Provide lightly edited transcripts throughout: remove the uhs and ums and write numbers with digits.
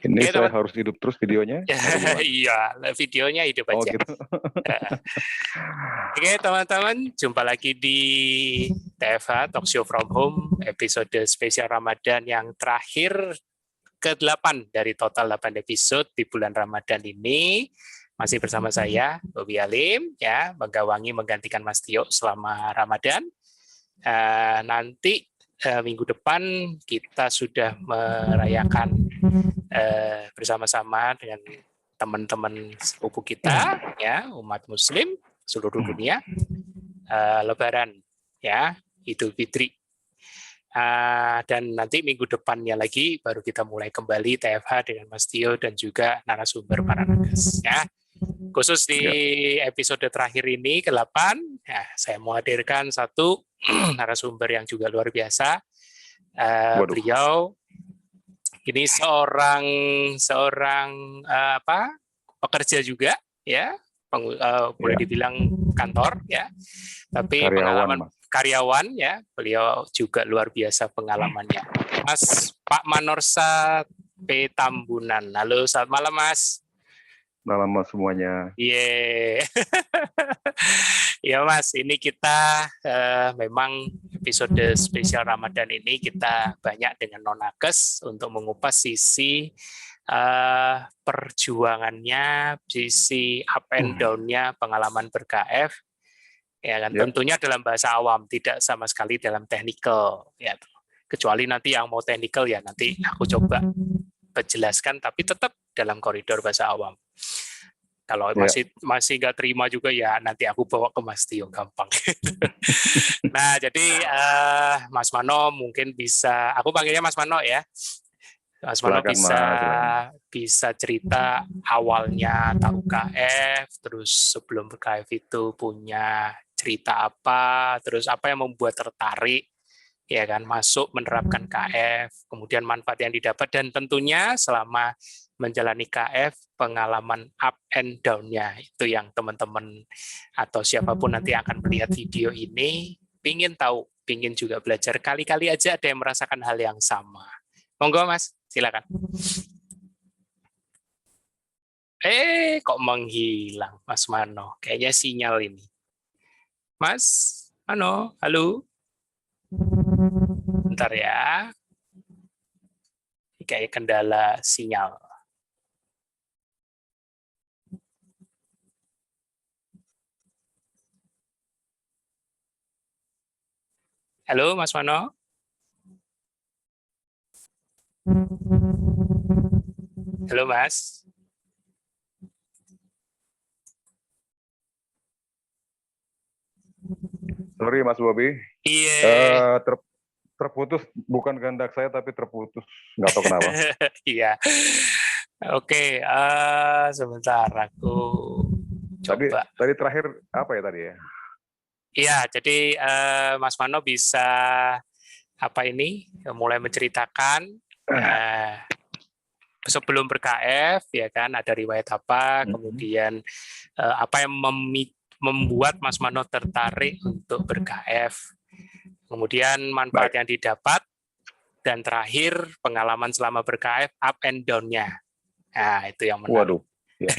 Ini Oke, saya harus hidup terus videonya? Iya, videonya hidup Oh aja. gitu. Oke, teman-teman, jumpa lagi di TFH Talk Show from Home, episode spesial Ramadan yang terakhir ke-8 dari total 8 episode di bulan Ramadan ini. Masih bersama saya, Bobi Alim, ya, menggantikan Mas Tio selama Ramadan. Nanti minggu depan kita sudah merayakan bersama-sama dengan teman-teman sepupu kita, ya, umat Muslim seluruh dunia, Lebaran, ya, Idul Fitri. Dan nanti minggu depannya lagi baru kita mulai kembali TFH dengan Mas Tio dan juga narasumber para nakes, ya. Khusus di episode terakhir ini ke-8, ya, saya mau hadirkan satu narasumber yang juga luar biasa. Beliau ini seorang pekerja juga, ya, boleh dibilang kantor, ya, tapi pengalaman karyawan, ya, beliau juga luar biasa pengalamannya. Mas Pak Manorsa P. Tambunan. Halo, selamat malam, Mas. Malam Mas semuanya. Iya. Ya Mas, ini kita memang episode spesial Ramadan ini kita banyak dengan non-nakes untuk mengupas sisi perjuangannya, sisi up and down-nya pengalaman ber-KF, ya kan. Tentunya dalam bahasa awam, tidak sama sekali dalam technical, ya. Kecuali nanti yang mau technical ya nanti aku coba jelaskan, tapi tetap dalam koridor bahasa awam. Kalau masih nggak terima juga ya nanti aku bawa ke Mas Tio, gampang. Nah, jadi Mas Mano mungkin bisa, aku panggilnya Mas Mano ya. Mas Mano bisa cerita awalnya tahu KF, terus sebelum KF itu punya cerita apa, terus apa yang membuat tertarik, ya kan, masuk menerapkan KF, kemudian manfaat yang didapat, dan tentunya selama menjalani KF, pengalaman up and down-nya, itu yang teman-teman atau siapapun nanti akan melihat video ini, pingin tahu, pingin juga belajar, kali-kali aja ada yang merasakan hal yang sama. Monggo Mas, silakan. Kok menghilang Mas Mano? Kayaknya sinyal ini. Mas Mano, halo? Bentar ya. Ini kayak kendala sinyal. Halo, Mas Mano? Halo, Mas? Sorry Mas Bobi. Iya. Terputus, bukan kehendak saya tapi terputus, nggak tahu kenapa. Iya. Oke, sebentar aku coba. Tadi terakhir apa ya tadi ya? Iya, jadi Mas Mano bisa mulai menceritakan sebelum ber-KF, ya kan, ada riwayat apa, kemudian apa yang membuat Mas Mano tertarik untuk ber-KF, kemudian manfaat yang didapat, dan terakhir pengalaman selama ber-KF, up and down-nya. Nah, itu yang menarik. Waduh. Ya.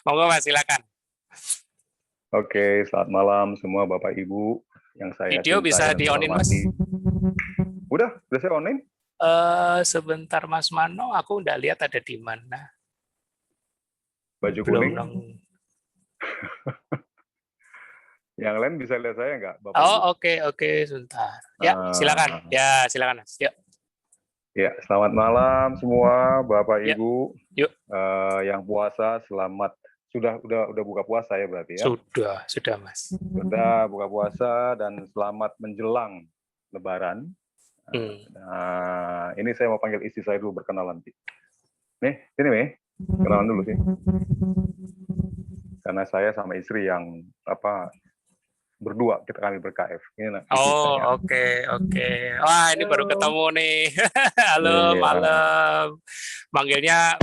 Monggo Mas, silakan. Oke, selamat malam semua Bapak Ibu yang saya video bisa di-on-in Mas? Udah saya on-in? Sebentar Mas Mano, aku nggak lihat ada di mana. Baju kuning. Yang lain bisa lihat saya nggak, Bapak Ibu? Oke, sebentar. Ya, silakan. Ya, silakan Mas. Yuk. Ya, selamat malam semua Bapak Ibu. Yuk. Yang puasa, selamat. Sudah buka puasa ya berarti ya? Sudah Mas. Sudah buka puasa dan selamat menjelang Lebaran. Nah, ini saya mau panggil istri saya dulu berkenalan. Nih, sini nih, kenalan dulu sih. Karena saya sama istri yang berdua kami ber-KF. Oke. Wah, ini baru ketemu nih. Halo, malam. Manggilnya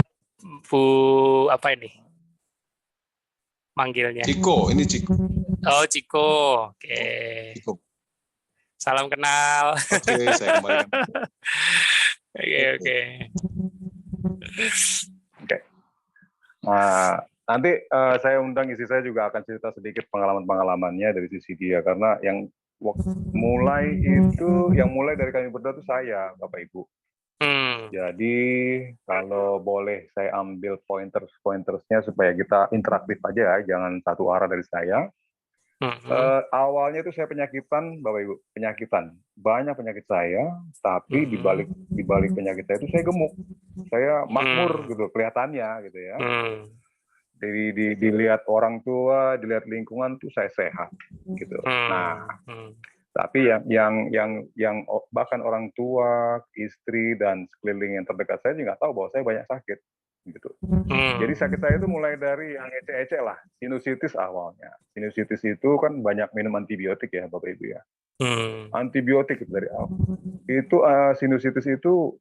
Bu apa ini? Manggilnya Ciko, ini Ciko. Oh, Ciko. Oke. Ciko. Salam kenal. Oke, saya kembali. Oke. Oke. Nah, nanti saya undang istri saya juga akan cerita sedikit pengalaman-pengalamannya dari sisi dia, karena yang mulai dari kami berdua itu saya, Bapak Ibu. Jadi kalau boleh saya ambil pointersnya supaya kita interaktif aja ya, jangan satu arah dari saya. Awalnya itu saya penyakitan, Bapak Ibu, banyak penyakit saya, tapi di balik penyakit saya itu saya gemuk, saya makmur gitu kelihatannya gitu ya. Jadi dilihat orang tua, dilihat lingkungan tuh saya sehat gitu. Nah, tapi yang bahkan orang tua, istri dan sekeliling yang terdekat saya juga nggak tahu bahwa saya banyak sakit gitu. Jadi sakit saya itu mulai dari yang ecek-ecek lah, sinusitis awalnya. Sinusitis itu kan banyak minum antibiotik ya, Bapak Ibu ya. Antibiotik dari awal. Itu sinusitis itu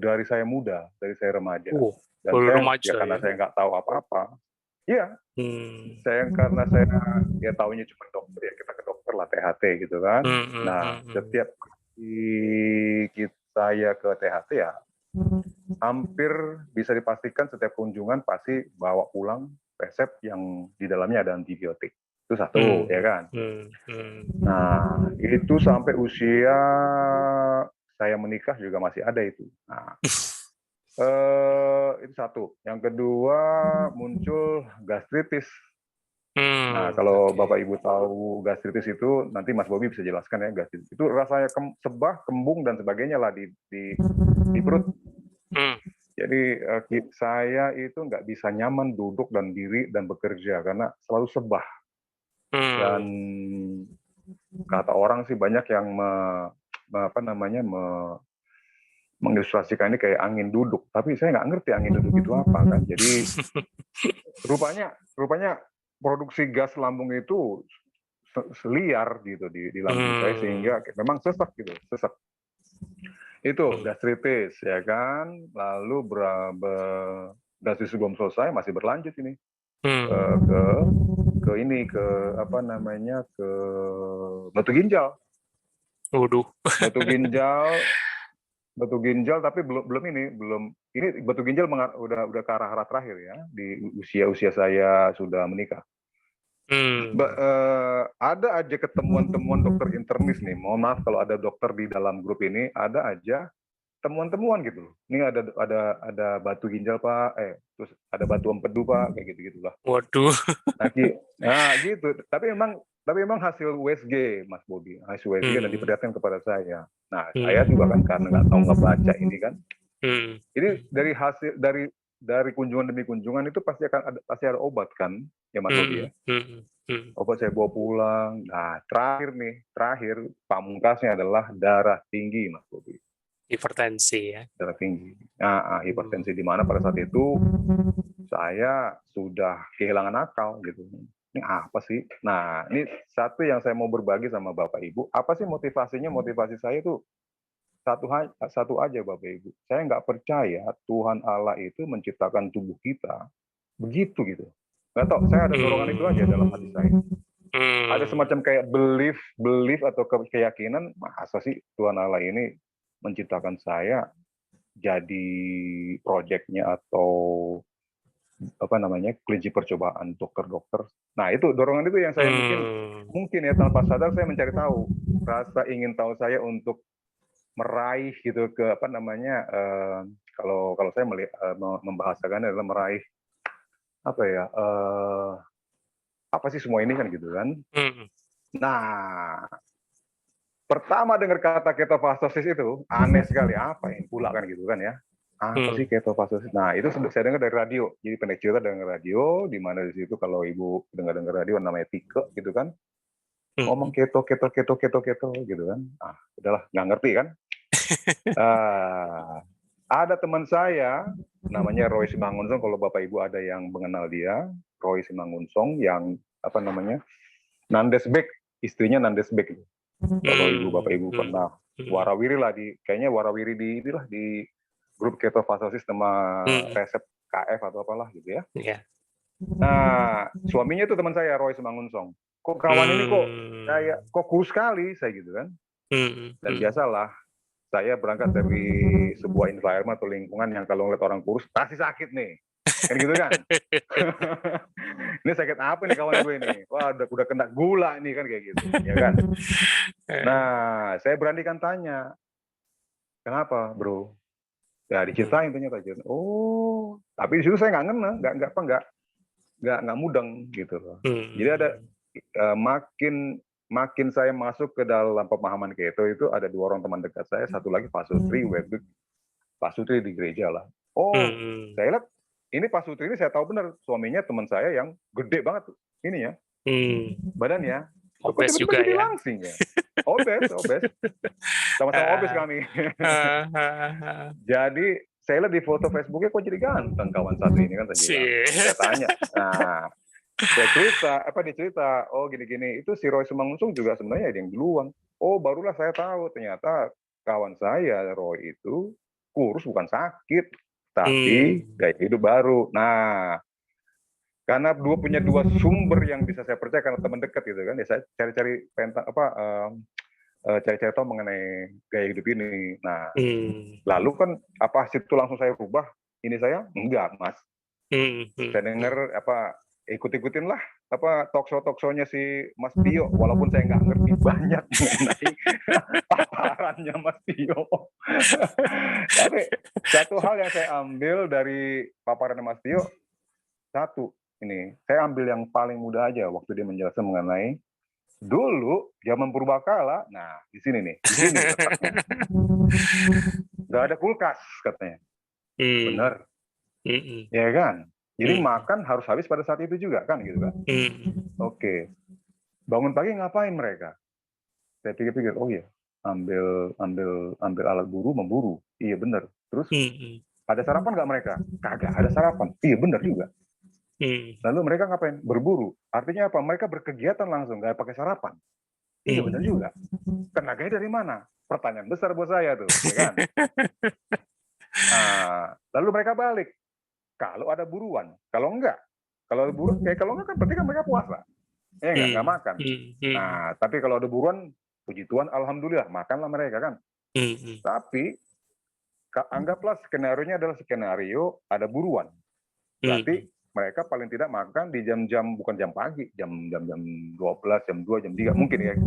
dari saya muda, dari saya remaja. Dan karena saya nggak tahu apa-apa. Iya. Karena saya ya taunya cuma dokter ya, kita ke dokter lah, THT gitu kan. Nah, setiap saya ke THT ya, hampir bisa dipastikan setiap kunjungan pasti bawa pulang resep yang di dalamnya ada antibiotik. Itu satu, ya kan? Nah, itu sampai usia saya menikah juga masih ada itu. Nah, itu satu. Yang kedua, muncul gastritis. Nah, kalau Bapak Ibu tahu gastritis itu, nanti Mas Bobi bisa jelaskan ya, gastritis itu rasanya sebah, kembung dan sebagainya lah di perut. Jadi saya itu nggak bisa nyaman duduk dan diri dan bekerja karena selalu sebah. Dan kata orang sih banyak yang mengilustrasikan ini kayak angin duduk, tapi saya nggak ngerti angin duduk itu apa kan. Jadi rupanya produksi gas lambung itu seliar gitu di lambung saya, sehingga memang sesak gitu, sesak. Itu gastritis ya kan. Lalu gastritis belum selesai, masih berlanjut ini ke batu ginjal. Batu ginjal tapi belum ini batu ginjal udah ke arah terakhir ya, di usia saya sudah menikah. Ada aja temuan dokter internis nih, mohon maaf kalau ada dokter di dalam grup ini, ada aja temuan gitu. Ini ada batu ginjal Pak, terus ada batu empedu Pak, kayak gitulah. Waduh. Nah gitu. Tapi memang hasil USG, Mas Bobi, hasil USG dan diperlihatkan kepada saya. Nah saya juga kan karena nggak tahu ngebaca ini kan. Jadi dari hasil dari kunjungan demi kunjungan itu pasti ada obat kan, ya Mas Bobi ya. Obat saya bawa pulang. Nah terakhir pamungkasnya adalah darah tinggi, Mas Bobi. Hipertensi ya. Darah tinggi. Nah, hipertensi di mana pada saat itu saya sudah kehilangan akal gitu. Ini apa sih? Nah, ini satu yang saya mau berbagi sama Bapak Ibu. Apa sih motivasinya? Motivasi saya itu satu aja Bapak Ibu. Saya nggak percaya Tuhan Allah itu menciptakan tubuh kita begitu gitu. Nggak tahu, saya ada dorongan itu aja dalam hati saya. Ada semacam kayak belief atau keyakinan, masa sih Tuhan Allah ini menciptakan saya jadi proyeknya atau kelinci percobaan dokter. Nah itu dorongan itu yang saya mungkin ya tanpa sadar saya mencari tahu, rasa ingin tahu saya untuk meraih gitu ke kalau saya membahasakan adalah meraih apa sih semua ini kan gitu kan. Nah pertama dengar kata ketofastosis itu aneh sekali, apa yang pula kan gitu kan ya, apa sih ketofastosis. Nah itu saya dengar dari radio, jadi pendek cerita dengar radio, di mana di situ kalau ibu dengar radio namanya Tike gitu kan, ngomong keto gitu kan. Udahlah nggak ngerti kan. Ada teman saya namanya Roy Simangunsong, kalau Bapak Ibu ada yang mengenal dia, Roy Simangunsong yang Nandesbek, istrinya Nandesbek itu. Kalau Ibu Bapak Ibu pernah warawiri lah kayaknya warawiri di grup ketofastosis sama resep KF atau apalah gitu ya. Nah, suaminya itu teman saya Roy Simangunsong. Kok kawan ini kok kurus sekali saya gitu kan. Dan biasalah saya berangkat dari sebuah environment atau lingkungan yang kalau ngeliat orang kurus pasti sakit nih, kan gitu kan. Ini sakit apa nih kawan gue ini? Wah, udah kena gula nih kan kayak gitu, ya kan. Nah, saya beranikan tanya, kenapa bro? Ya diceritain ternyata. Oh, tapi di situ saya nggak ngena, nggak mudeng gitu loh. Jadi ada makin saya masuk ke dalam pemahaman keto itu ada 2 orang teman dekat saya, satu lagi Pak Sutri, Pak Sutri di gereja lah. Oh, saya lihat ini Pak Sutri ini saya tahu benar suaminya teman saya yang gede banget ini ya, badannya. Obes juga ya. Langsing ya. Obes. Sama-sama obes kami. Jadi saya lihat di foto Facebooknya kok jadi ganteng kawan satu ini kan tadi. Saya tanya. Nah, dia cerita, oh gini-gini, itu si Roy Sumangunsung juga sebenarnya ada yang duluan. Oh, barulah saya tahu ternyata kawan saya Roy itu kurus bukan sakit, tapi gaya hidup baru. Nah, karena punya 2 sumber yang bisa saya percaya karena teman dekat gitu kan, ya saya cari-cari cari-cari tahu mengenai gaya hidup ini. Nah, lalu kan apa situ langsung saya rubah? Ini saya enggak, Mas. Saya dengar ikut-ikutin lah talkshow-talkshownya si Mas Tio, walaupun saya nggak ngerti banyak mengenai paparannya Mas Tio. Tapi satu hal yang saya ambil dari paparannya Mas Tio, satu ini, saya ambil yang paling mudah aja waktu dia menjelaskan mengenai dulu zaman purbakala. Nah, di sini letaknya. Nggak ada kulkas katanya. Bener. Ya kan? Jadi makan harus habis pada saat itu juga kan gitu kan. Oke. Bangun pagi ngapain mereka? Saya pikir-pikir, oh iya, ambil alat buru memburu. Iya bener. Terus ada sarapan nggak mereka? Kagak ada sarapan. Iya bener juga. Lalu mereka ngapain? Berburu. Artinya apa? Mereka berkegiatan langsung, nggak pakai sarapan. Iya benar juga. Tenaganya dari mana? Pertanyaan besar buat saya tuh, ya kan? Lalu mereka balik. Kalau ada buruan, kalau enggak kan berarti kan mereka puasa. Ya enggak makan. Nah, tapi kalau ada buruan, puji Tuhan, alhamdulillah makanlah mereka kan. Tapi anggaplah skenario-nya adalah skenario ada buruan. Berarti mereka paling tidak makan di jam-jam bukan jam pagi, jam 12, jam 2, jam 3 mungkin ya.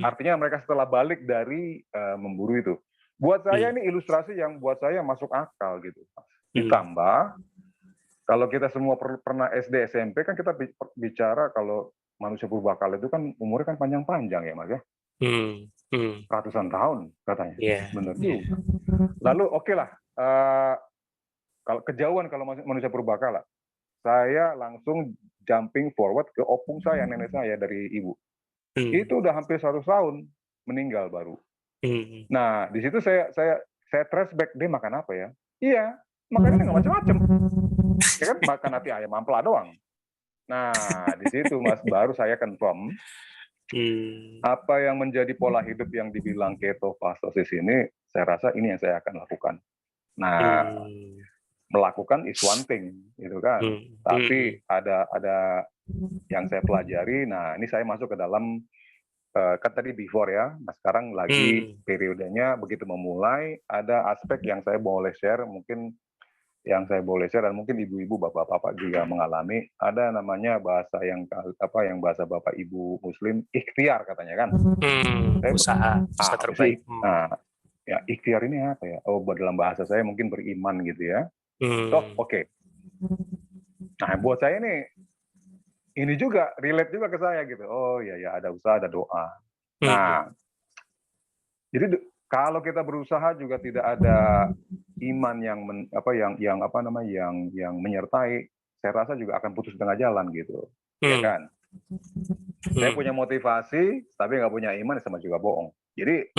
Artinya mereka setelah balik dari memburu itu. Buat saya ini ilustrasi yang buat saya masuk akal gitu. Ditambah kalau kita semua pernah SD SMP kan kita bicara kalau manusia purbakala itu kan umurnya kan panjang-panjang ya Mas ya. Ratusan tahun katanya. Benar juga. Lalu oke lah. Kalau kejauhan kalau manusia purbakala, saya langsung jumping forward ke opung saya, nenek saya dari ibu. Itu udah hampir 100 tahun meninggal baru. Nah, di situ saya trace back, dia makan apa ya? Iya, makannya nggak macam-macam. Ya kan makan hati ayam ampela doang. Nah, di situ Mas baru saya confirm apa yang menjadi pola hidup yang dibilang ketofastosis ini, saya rasa ini yang saya akan lakukan. Nah, melakukan is one thing, gitu kan. Tapi ada yang saya pelajari. Nah, ini saya masuk ke dalam kan tadi before ya. Nah, sekarang lagi periodenya begitu memulai. Ada aspek yang saya boleh share, dan mungkin ibu-ibu, bapak-bapak juga mengalami. Ada namanya bahasa yang bahasa bapak ibu Muslim ikhtiar katanya kan. Usaha terbaik. Nah, ya ikhtiar ini apa ya? Oh, dalam bahasa saya mungkin beriman gitu ya. Oke. Nah, buat saya ini juga relate juga ke saya gitu. Oh ya ada usaha, ada doa. Nah, jadi kalau kita berusaha juga tidak ada iman yang menyertai, saya rasa juga akan putus tengah jalan gitu, ya kan? Saya punya motivasi, tapi nggak punya iman sama juga bohong. Jadi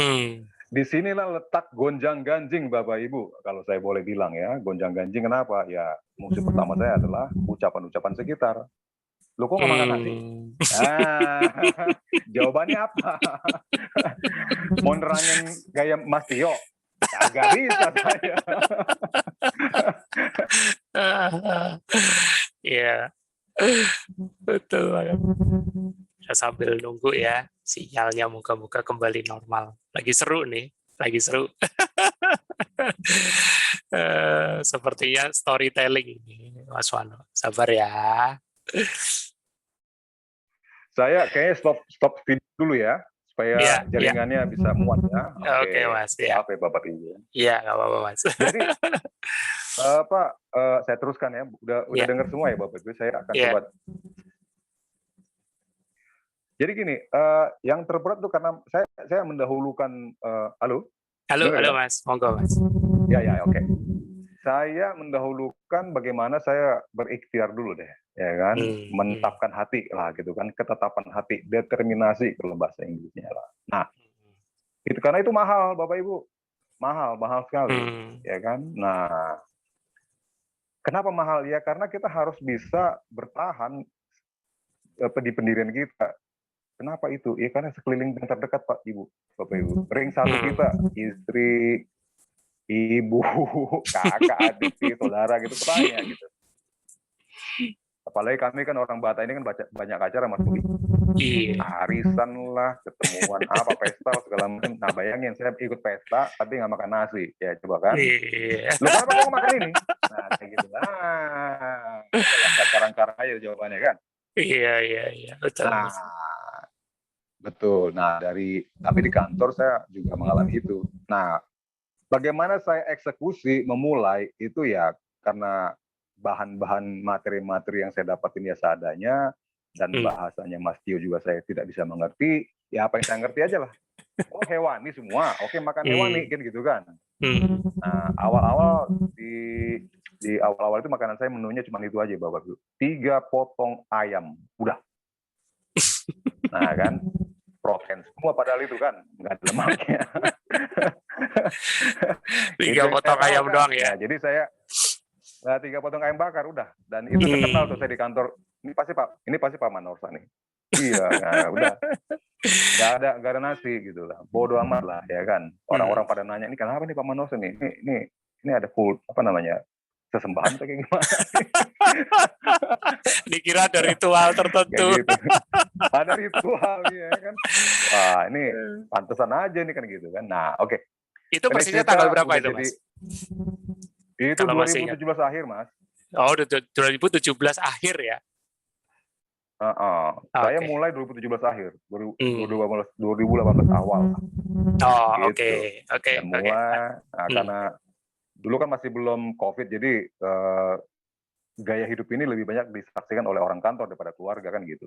disinilah letak gonjang-ganjing Bapak Ibu, kalau saya boleh bilang ya, gonjang-ganjing kenapa? Ya musuh pertama saya adalah ucapan-ucapan sekitar. Lo kok nggak makan nasi? Jawabannya apa? Mau nerangin gaya Mas Tio? Agak bisa saya. Iya, betul banget. Sambil nunggu ya sinyalnya, moga-moga kembali normal. Lagi seru nih. lagi seru. Sepertinya storytelling ini, Mas Wano. Sabar ya. Saya kayaknya stop video dulu ya, supaya Iya, iya. jaringannya bisa muat ya. Oke, Mas. Ya. Maaf ya Bapak Ibu. Iya, nggak apa-apa, Mas. Jadi Pak, saya teruskan ya. Udah Iya. dengar semua ya Bapak Ibu. Saya akan Iya. coba. Jadi gini, yang terberat tuh karena saya mendahulukan. Halo? Halo, Dengar ya? Mas. Monggo, Mas. Ya, oke. Saya mendahulukan bagaimana saya berikhtiar dulu deh, ya kan, menetapkan hati lah gitu kan, ketetapan hati, determinasi kalau bahasa Inggrisnya lah. Nah, itu karena itu mahal, Bapak Ibu, mahal sekali, ya kan. Nah, kenapa mahal ya? Karena kita harus bisa bertahan di pendirian kita. Kenapa itu? Ya karena sekeliling dan terdekat Pak Ibu, Bapak Ibu. Ring satu kita, istri, ibu, kakak, adik, saudara gitu, tanya gitu. Apalagi kami kan orang Batak ini kan banyak acara Mas Budi. Arisan lah, ketemuan apa, pesta segala macam. Nah bayangin saya ikut pesta tapi nggak makan nasi, ya coba kan. Lu kenapa kamu makan ini? Nah kayak gitu. Nah, karang-karang aja jawabannya kan. Iya, betul. Nah, betul. Nah tapi di kantor saya juga mengalami itu. Nah, bagaimana saya eksekusi memulai itu ya karena bahan-bahan materi-materi yang saya dapatin ya seadanya dan bahasanya Mas Tio juga saya tidak bisa mengerti, ya apa yang saya ngerti aja lah. Oh hewani semua, oke makan hewani kan gitu kan. Nah awal-awal di awal-awal itu makanan saya menunya cuma itu aja Bapak Ibu. 3 potong ayam, udah. Nah kan, protein semua padahal itu kan nggak ada lemaknya. 3 potong ayam doang ya. Jadi saya 3 potong ayam bakar udah, dan itu terkenal tuh saya di kantor. Ini pasti Pak Manorsa nih. Iya, nah, udah nggak ada nasi gitu lah. Bodoh amat lah ya kan. Orang-orang pada nanya ini kenapa nih Pak Manorsa nih? Ini ada apa namanya sesembahan atau kayak gimana? Dikira ada ritual tertentu. Gitu. Ada ritual ya kan. Wah ini pantesan aja nih kan gitu kan. Nah oke. Itu persisnya tanggal berapa itu Mas? Itu 2017 akhir Mas. Oh 2017 akhir ya. Saya mulai 2017 akhir, 2018 awal. Oh gitu. Oke. Mulai karena dulu kan masih belum COVID, jadi gaya hidup ini lebih banyak disaksikan oleh orang kantor daripada keluarga kan gitu.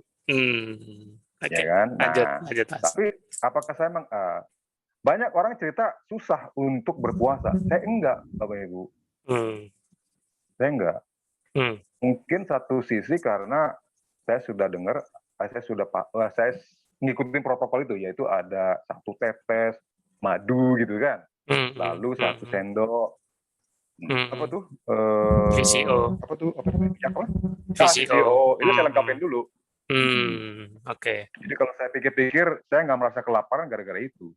Ya kan. Nah, lanjut. Tapi apakah saya memang banyak orang cerita susah untuk berpuasa? Saya enggak, Bapak Ibu. Saya enggak. Mungkin satu sisi karena saya sudah dengar, saya ngikutin protokol itu, yaitu ada 1 tetes madu gitu kan, lalu 1 sendok apa tuh VCO, apa tuh apa minyak apa? VCO. Itu saya lengkapin dulu. Oke. Jadi kalau saya pikir-pikir, saya nggak merasa kelaparan gara-gara itu.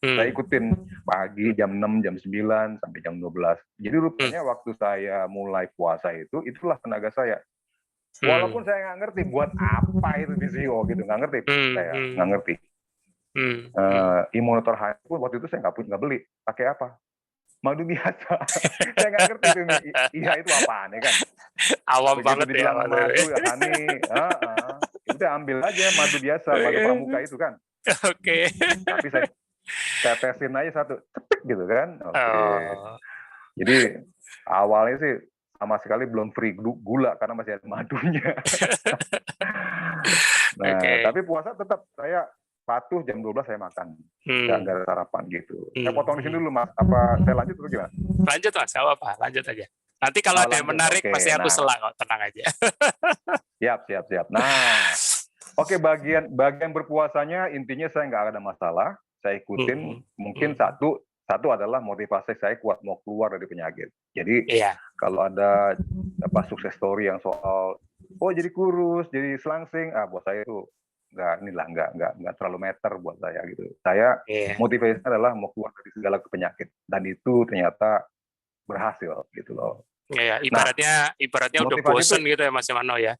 Saya ikutin pagi jam 6, jam 9 sampai jam 12. Jadi rupanya waktu saya mulai puasa itulah tenaga saya. Walaupun saya nggak ngerti buat apa itu VCO gitu, nggak ngerti, saya nggak ngerti. Imunotor H pun waktu itu saya nggak beli, pakai apa? Madu biasa. Saya nggak ngerti itu, iya itu apaan ya kan? Awam begitu banget dibilang ya. Madu ya Hani, udah ambil aja madu biasa, madu pramuka itu kan. Oke. Tapi saya tesin aja 1, cetek gitu kan. Oke. Jadi awalnya sih sama sekali belum free gula karena masih ada madunya. Nah, tapi puasa tetap saya patuh jam 12 saya makan. Nggak ada sarapan gitu. Saya potong di sini dulu Mas. Apa saya lanjut atau gimana? Lanjut Mas, nggak apa-apa. Lanjut aja. Nanti kalau ada yang menarik pasti aku sela kok, tenang aja. Siap. Nah, oke, bagian berpuasanya intinya saya nggak ada masalah. Saya ikutin. Mungkin satu adalah motivasi saya kuat mau keluar dari penyakit. Jadi kalau ada sukses story yang soal jadi kurus, jadi selangsing, buat saya itu nggak terlalu meter buat saya gitu. Saya motivasinya adalah mau keluar dari segala penyakit, dan itu ternyata berhasil gitu loh. Iya, ibaratnya udah bosen gitu ya Mas Mano ya.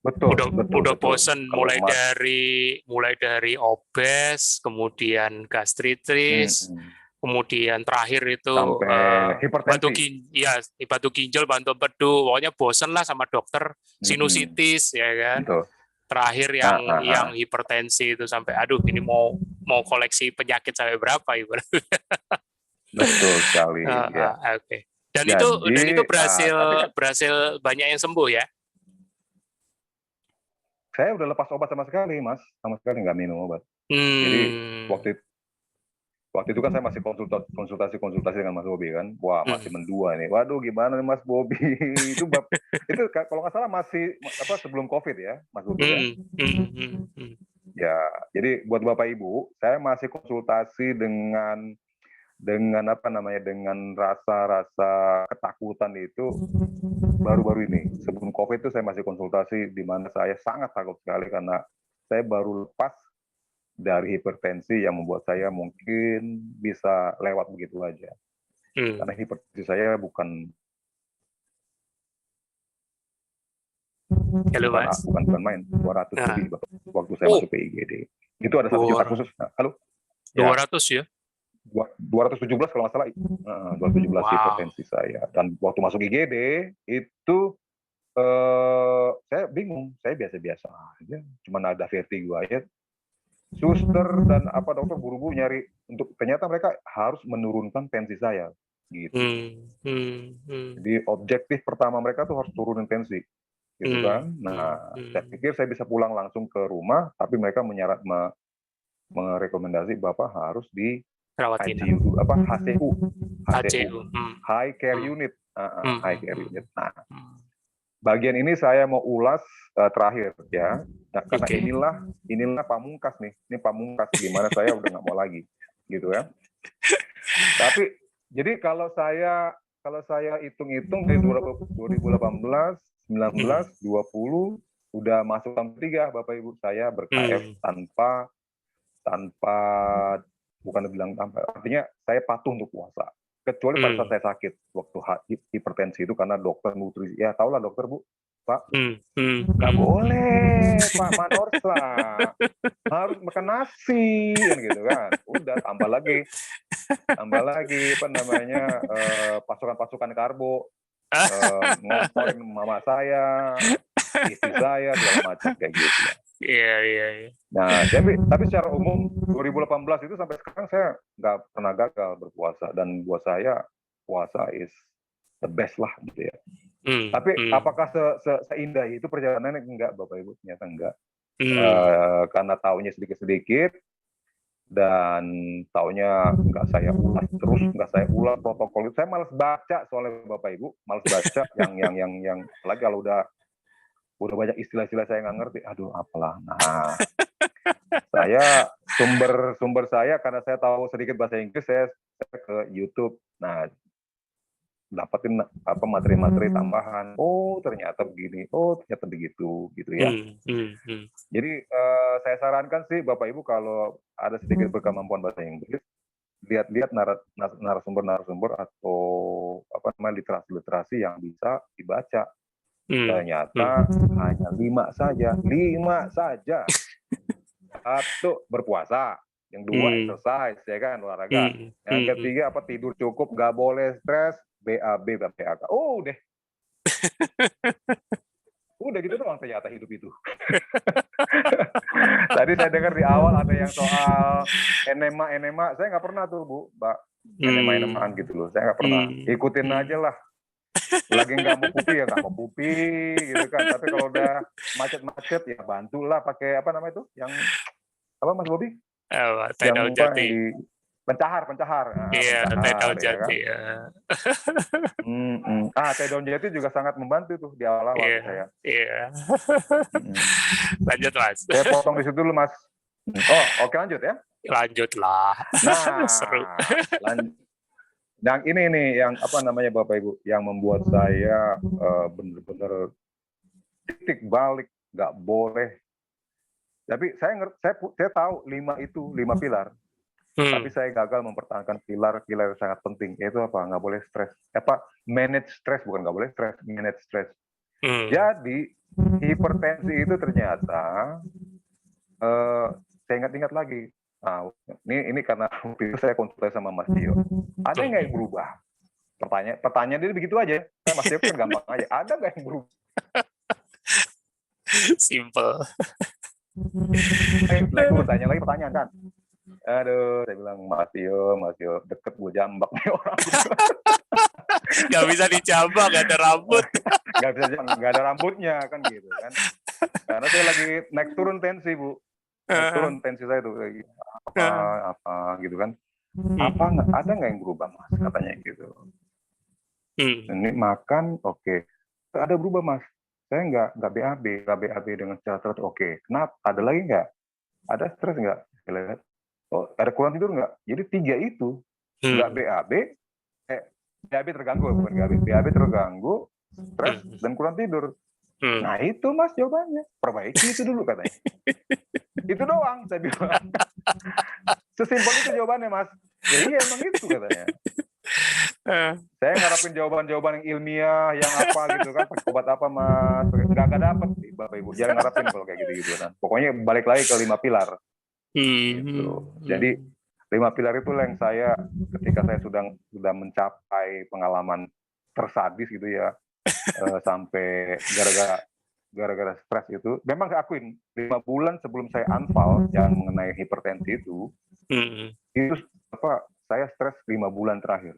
Betul. Udah bosen mulai dari obes, kemudian gastritis, kemudian terakhir itu sampai hipertensi. batu ginjal, bantu empedu, pokoknya bosen lah sama dokter, sinusitis ya kan. Betul. Terakhir yang hipertensi itu sampai aduh ini mau koleksi penyakit sampai berapa ibaratnya. Betul sekali. Ya. Oke. Dan itu berhasil banyak yang sembuh ya? Saya udah lepas obat sama sekali, Mas. Sama sekali nggak minum obat. Jadi waktu itu kan saya masih konsultasi dengan Mas Bobi kan. Wah, masih mendua ini. Waduh, gimana nih Mas Bobi? itu kalau nggak salah masih sebelum COVID ya, Mas Bobi ya. Ya, jadi buat Bapak Ibu, saya masih konsultasi dengan rasa-rasa ketakutan itu baru-baru ini. Sebelum COVID itu saya masih konsultasi di mana saya sangat takut sekali karena saya baru lepas dari hipertensi yang membuat saya mungkin bisa lewat begitu aja. Karena hipertensi saya bukan main, 200 lebih waktu saya masuk ke IGD. Itu ada satu cerita khusus. Halo? 200 ya? 217 kalau nggak salah, 217 hipertensi saya. Dan waktu masuk IGD itu saya bingung, saya biasa-biasa aja, cuma ada vertigo aja. Suster dan dokter buru-buru nyari ternyata mereka harus menurunkan tensi saya, gitu. Jadi objektif pertama mereka tuh harus turunin tensi, gitu kan. Nah, saya pikir saya bisa pulang langsung ke rumah, tapi mereka merekomendasi Bapak harus di ICU, HCU, High Care Unit, High Care Unit. Nah, bagian ini saya mau ulas terakhir ya, karena inilah pamungkas nih, ini pamungkas gimana saya udah nggak mau lagi, gitu ya. Tapi jadi kalau saya hitung-hitung dari 2018, 19, 20 udah masuk tahun 3 Bapak Ibu saya ber-KF tanpa bukan bilang tanpa, artinya saya patuh untuk puasa. Kecuali pada saat saya sakit waktu hipertensi itu karena dokter nutrisi, ya tau lah dokter Bu, Pak, nggak boleh Pak Manorsa, harus makan nasi kan gitu kan. Udah tambah lagi pasukan karbo, ngotorin mama saya, istri saya, segala macam kayak gitu ya. Iya. Nah, tapi secara umum 2018 itu sampai sekarang saya nggak pernah gagal berpuasa, dan buat saya puasa is the best lah gitu ya. Tapi apakah seindah itu perjalanannya? Enggak, Bapak Ibu, ternyata enggak. Karena taunya sedikit-sedikit dan taunya nggak saya ulas protokol itu. Saya malas baca soalnya Bapak Ibu, malas baca yang apalagi kalau udah banyak istilah-istilah saya nggak ngerti, aduh apalah. Nah, saya sumber saya karena saya tahu sedikit bahasa Inggris, saya ke YouTube. Nah, dapetin materi-materi tambahan. Oh ternyata begini, oh ternyata begitu, gitu ya. Jadi saya sarankan sih Bapak Ibu kalau ada sedikit berkemampuan bahasa Inggris, lihat-lihat narasumber atau literasi yang bisa dibaca. Ternyata hanya 5 saja. 1, berpuasa. Yang 2, exercise, ya kan, olahraga. Yang ketiga tidur cukup, nggak boleh stres, BAB, BPAK. Udah. Udah gitu doang ternyata hidup itu. Tadi saya dengar di awal ada yang soal enema, saya nggak pernah tuh Bu, Mbak. Enema-enemaan gitu loh, saya nggak pernah. Ikutin aja lah. Lagi nggak mau pupi ya nggak mau pupi gitu kan. Tapi kalau udah macet ya bantulah pakai yang Mas Bobi? Teh daun jati. Pencahar. Iya, teh daun jati ya. Teh daun jati juga sangat membantu tuh di awal-awal saya. Iya. Lanjut Mas. Saya potong di situ dulu Mas. Oke lanjut ya. Lanjutlah. Nah, seru. Yang ini nih yang Bapak Ibu yang membuat saya benar-benar titik balik, nggak boleh. Tapi saya tahu 5 pilar. Tapi saya gagal mempertahankan pilar yang sangat penting, yaitu nggak boleh stres. Manage stres, bukan nggak boleh stres, manage stres. Jadi hipertensi itu ternyata saya ingat-ingat lagi, Nah, ini karena waktu itu saya konsultasi sama Mas Dio. Ada nggak yang berubah? Pertanyaan dia begitu aja. Kan Mas Dio kan gampang aja. Ada nggak yang berubah? Simple. Naik turun tanya lagi pertanyaan kan. Aduh, saya bilang Mas Dio deket gue jambak nih orang. Nggak bisa dijambak, nggak ada rambut. Nggak ada rambutnya kan gitu kan. Karena saya lagi naik turun tensi Bu. Naik turun tensi saya tuh lagi apa gitu kan. Ada nggak yang berubah Mas katanya gitu. Ini makan oke. Ada berubah Mas. Saya nggak BAB dengan cara teratur oke. Kenapa? Ada lagi nggak? Ada stres nggak? Oh, ada kurang tidur nggak? Jadi 3 itu nggak BAB, BAB terganggu bukan BAB terganggu, stres dan kurang tidur. Nah itu Mas jawabannya, perbaiki itu dulu katanya. Itu doang saya bilang. Sesimpel itu jawabannya Mas. Ya iya emang itu katanya. Saya ngarapin jawaban-jawaban yang ilmiah, yang apa gitu kan, obat apa Mas, nggak dapet Bapak Ibu, jangan ngarapin kalau kayak gitu kan. Pokoknya balik lagi ke 5 pilar. Gitu. Jadi 5 pilar itu yang saya ketika saya sudah mencapai pengalaman tersadis gitu ya, sampai gara-gara stres itu, memang saya akuin 5 bulan sebelum saya unfall yang mengenai hipertensi itu apa saya stres 5 bulan terakhir.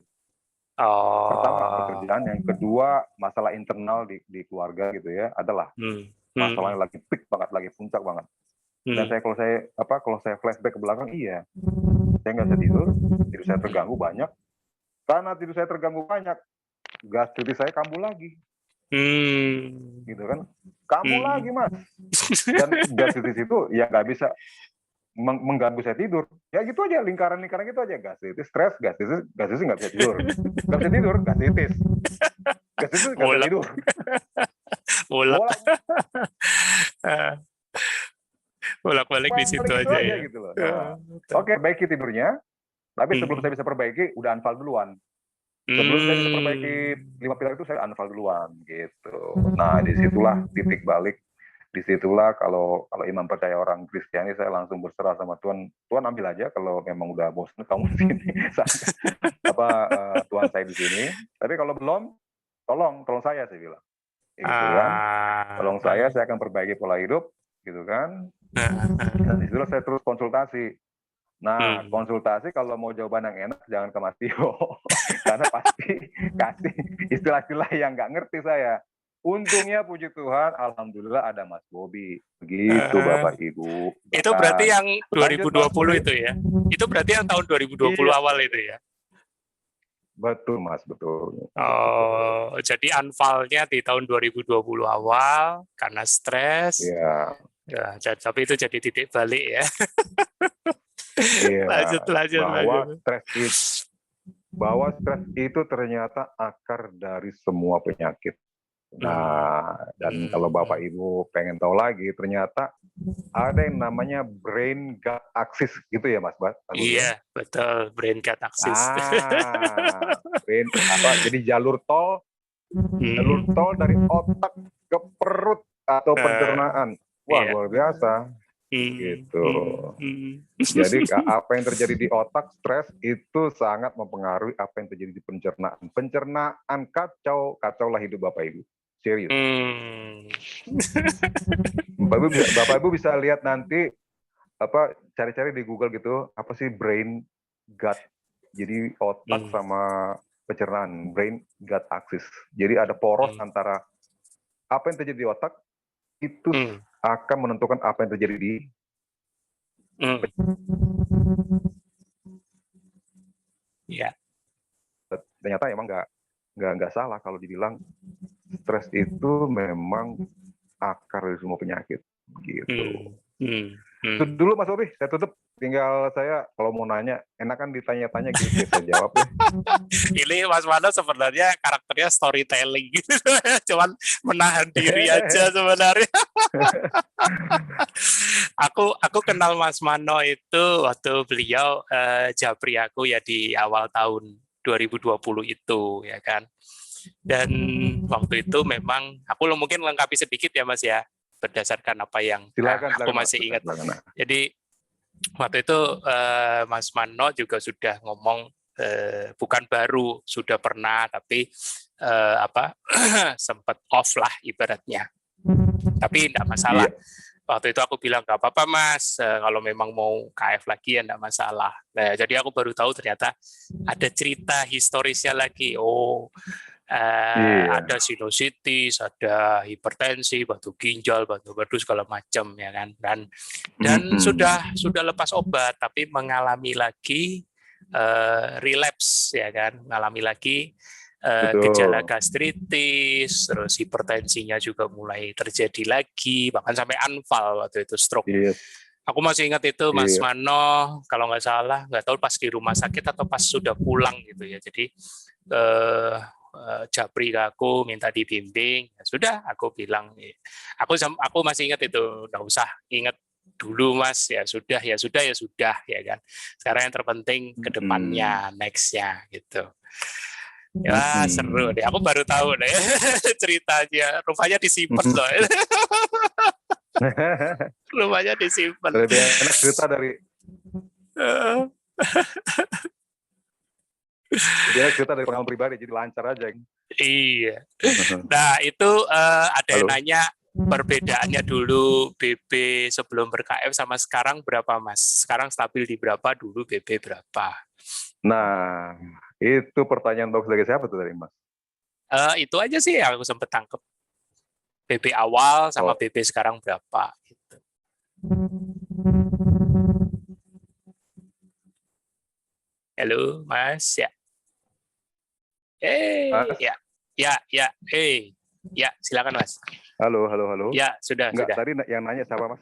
Pertama pekerjaan, yang kedua masalah internal di keluarga gitu ya, adalah masalahnya lagi peak banget, lagi puncak banget. Dan kalau saya flashback ke belakang, iya, saya nggak bisa tidur saya terganggu banyak. Karena tidur saya terganggu banyak, gastritis saya kambuh lagi, gitu kan? Kambuh lagi Mas. Dan gastritis itu ya nggak bisa mengganggu saya tidur. Ya gitu aja, lingkaran-lingkaran gitu aja. Gastritis, stres, gastritis nggak bisa tidur. Nggak bisa tidur, gastritis nggak bisa tidur. Bolak-balik di situ aja ya. Gitu loh. Nah, oke, perbaiki tidurnya. Tapi sebelum saya bisa perbaiki, udah unfall duluan. Sebelum saya bisa perbaiki 5 pilar itu, saya unfall duluan gitu. Nah, disitulah titik balik. Disitulah kalau imam percaya orang Kristiani, saya langsung berserah sama Tuhan. Tuhan ambil aja kalau memang udah bosan kamu di sini. Tuhan saya di sini. Tapi kalau belum, tolong saya bilang. Gitu kan. Tolong saya akan perbaiki pola hidup, gitu kan. Dan disitulah saya terus konsultasi. Nah, konsultasi kalau mau jawaban yang enak jangan ke Mas Tio. Karena pasti kasih istilah-istilah yang nggak ngerti saya. Untungnya puji Tuhan, alhamdulillah ada Mas Bobi. Begitu Bapak Ibu. Itu berarti yang 2020 itu ya? Itu berarti yang tahun 2020 awal itu ya? Betul Mas, betul. Oh, jadi unfall-nya di tahun 2020 awal karena stres. Iya. Ya, tapi itu jadi titik balik ya. Iya, lanjut. Bahwa stres itu ternyata akar dari semua penyakit. Nah, dan kalau Bapak Ibu pengen tahu lagi, ternyata ada yang namanya brain gut axis gitu ya Mas Bas? Iya, betul, brain gut axis. Jadi jalur tol dari otak ke perut atau pencernaan. Wah, luar biasa. Gitu. Jadi apa yang terjadi di otak, stres itu sangat mempengaruhi apa yang terjadi di pencernaan. Pencernaan kacaulah hidup Bapak Ibu. Serius. Bapak Ibu bisa lihat nanti cari-cari di Google gitu, apa sih brain gut. Jadi otak sama pencernaan, brain gut axis. Jadi ada poros antara apa yang terjadi di otak itu akan menentukan apa yang terjadi di ternyata emang nggak salah kalau dibilang stres itu memang akar dari semua penyakit gitu. Itu dulu Mas Bobi, saya tutup. Tinggal saya kalau mau nanya, enakan ditanya-tanya gitu, saya jawab ya. Ini Mas Mano sebenarnya karakternya storytelling gitu, cuman menahan diri aja sebenarnya. Aku kenal Mas Mano itu waktu beliau japri aku ya di awal tahun 2020 itu ya kan. Dan waktu itu memang aku mungkin lengkapi sedikit ya Mas ya, berdasarkan apa yang aku masih ingat. Jadi waktu itu Mas Mano juga sudah ngomong, bukan baru, sudah pernah, tapi apa sempat off lah ibaratnya. Tapi tidak masalah. Iya. Waktu itu aku bilang nggak apa-apa Mas, kalau memang mau KF lagi ya nggak masalah. Nah, jadi aku baru tahu ternyata ada cerita historisnya lagi. Oh, Iya. ada sinusitis, ada hipertensi, batu ginjal, batu segala macam ya kan. Dan sudah lepas obat, tapi mengalami lagi relapse ya kan, mengalami lagi gejala Betul. gastritis, terus hipertensinya juga mulai terjadi lagi, bahkan sampai anfal waktu itu stroke. Iya. Aku masih ingat itu Mas Iya. Mano, kalau nggak salah, nggak tahu pas di rumah sakit atau pas sudah pulang gitu ya. Jadi japri ke aku, minta dibimbing. Ya sudah, aku bilang, aku masih ingat itu, nggak usah ingat dulu Mas, ya sudah ya kan. Sekarang yang terpenting ke depannya, next-nya gitu. Ya seru deh, aku baru tahu deh ceritanya. Rupanya disimpan loh. Rupanya disimpan. Lebih enak cerita dari pengalaman pribadi, jadi lancar aja. Iya. Nah itu ada yang Halo. nanya perbedaannya dulu BB sebelum ber-KF sama sekarang berapa Mas? Sekarang stabil di berapa, dulu BB berapa? Nah, itu pertanyaan bagus dari siapa tuh, dari Mas? Itu aja sih yang aku sempat tangkep. BB awal sama Oh, BB sekarang berapa gitu. Halo Mas, ya. Mas? Ya, silakan Mas. Halo, halo, halo. Ya, sudah. Enggak, tadi yang nanya siapa, Mas?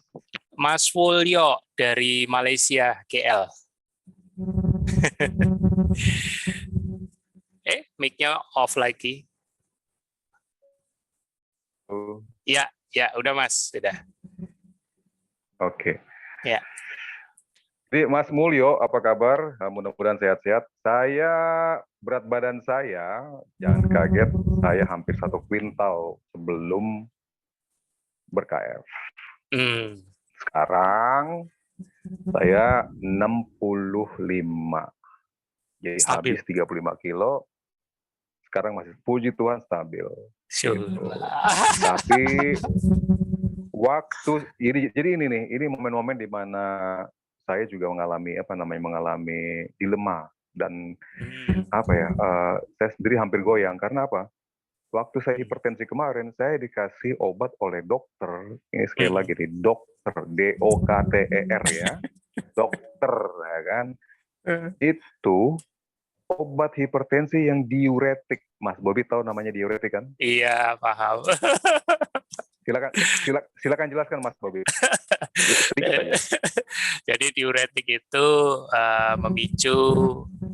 Mas Fulyo dari Malaysia, KL. Mic-nya off lagi. Oh. Ya, udah Mas, sudah. Oke. Ya. Jadi Mas Mulyo, apa kabar? Mudah-mudahan sehat-sehat. Berat badan saya, jangan kaget, saya hampir 1 kuintal sebelum ber-KF. Sekarang saya 65. Jadi Stabil. habis 35 kilo, sekarang masih, puji Tuhan, stabil. Gitu. Tapi jadi ini momen-momen di mana saya juga mengalami dilema dan saya sendiri hampir goyang karena apa? Waktu saya hipertensi kemarin, saya dikasih obat oleh dokter. Ini sekali lagi nih, dokter, DOKTER ya, dokter ya kan. Itu obat hipertensi yang diuretik. Mas Bobi tahu namanya diuretik kan? Iya, paham. Silakan jelaskan Mas Bobi. Sedikit aja. Jadi diuretik itu memicu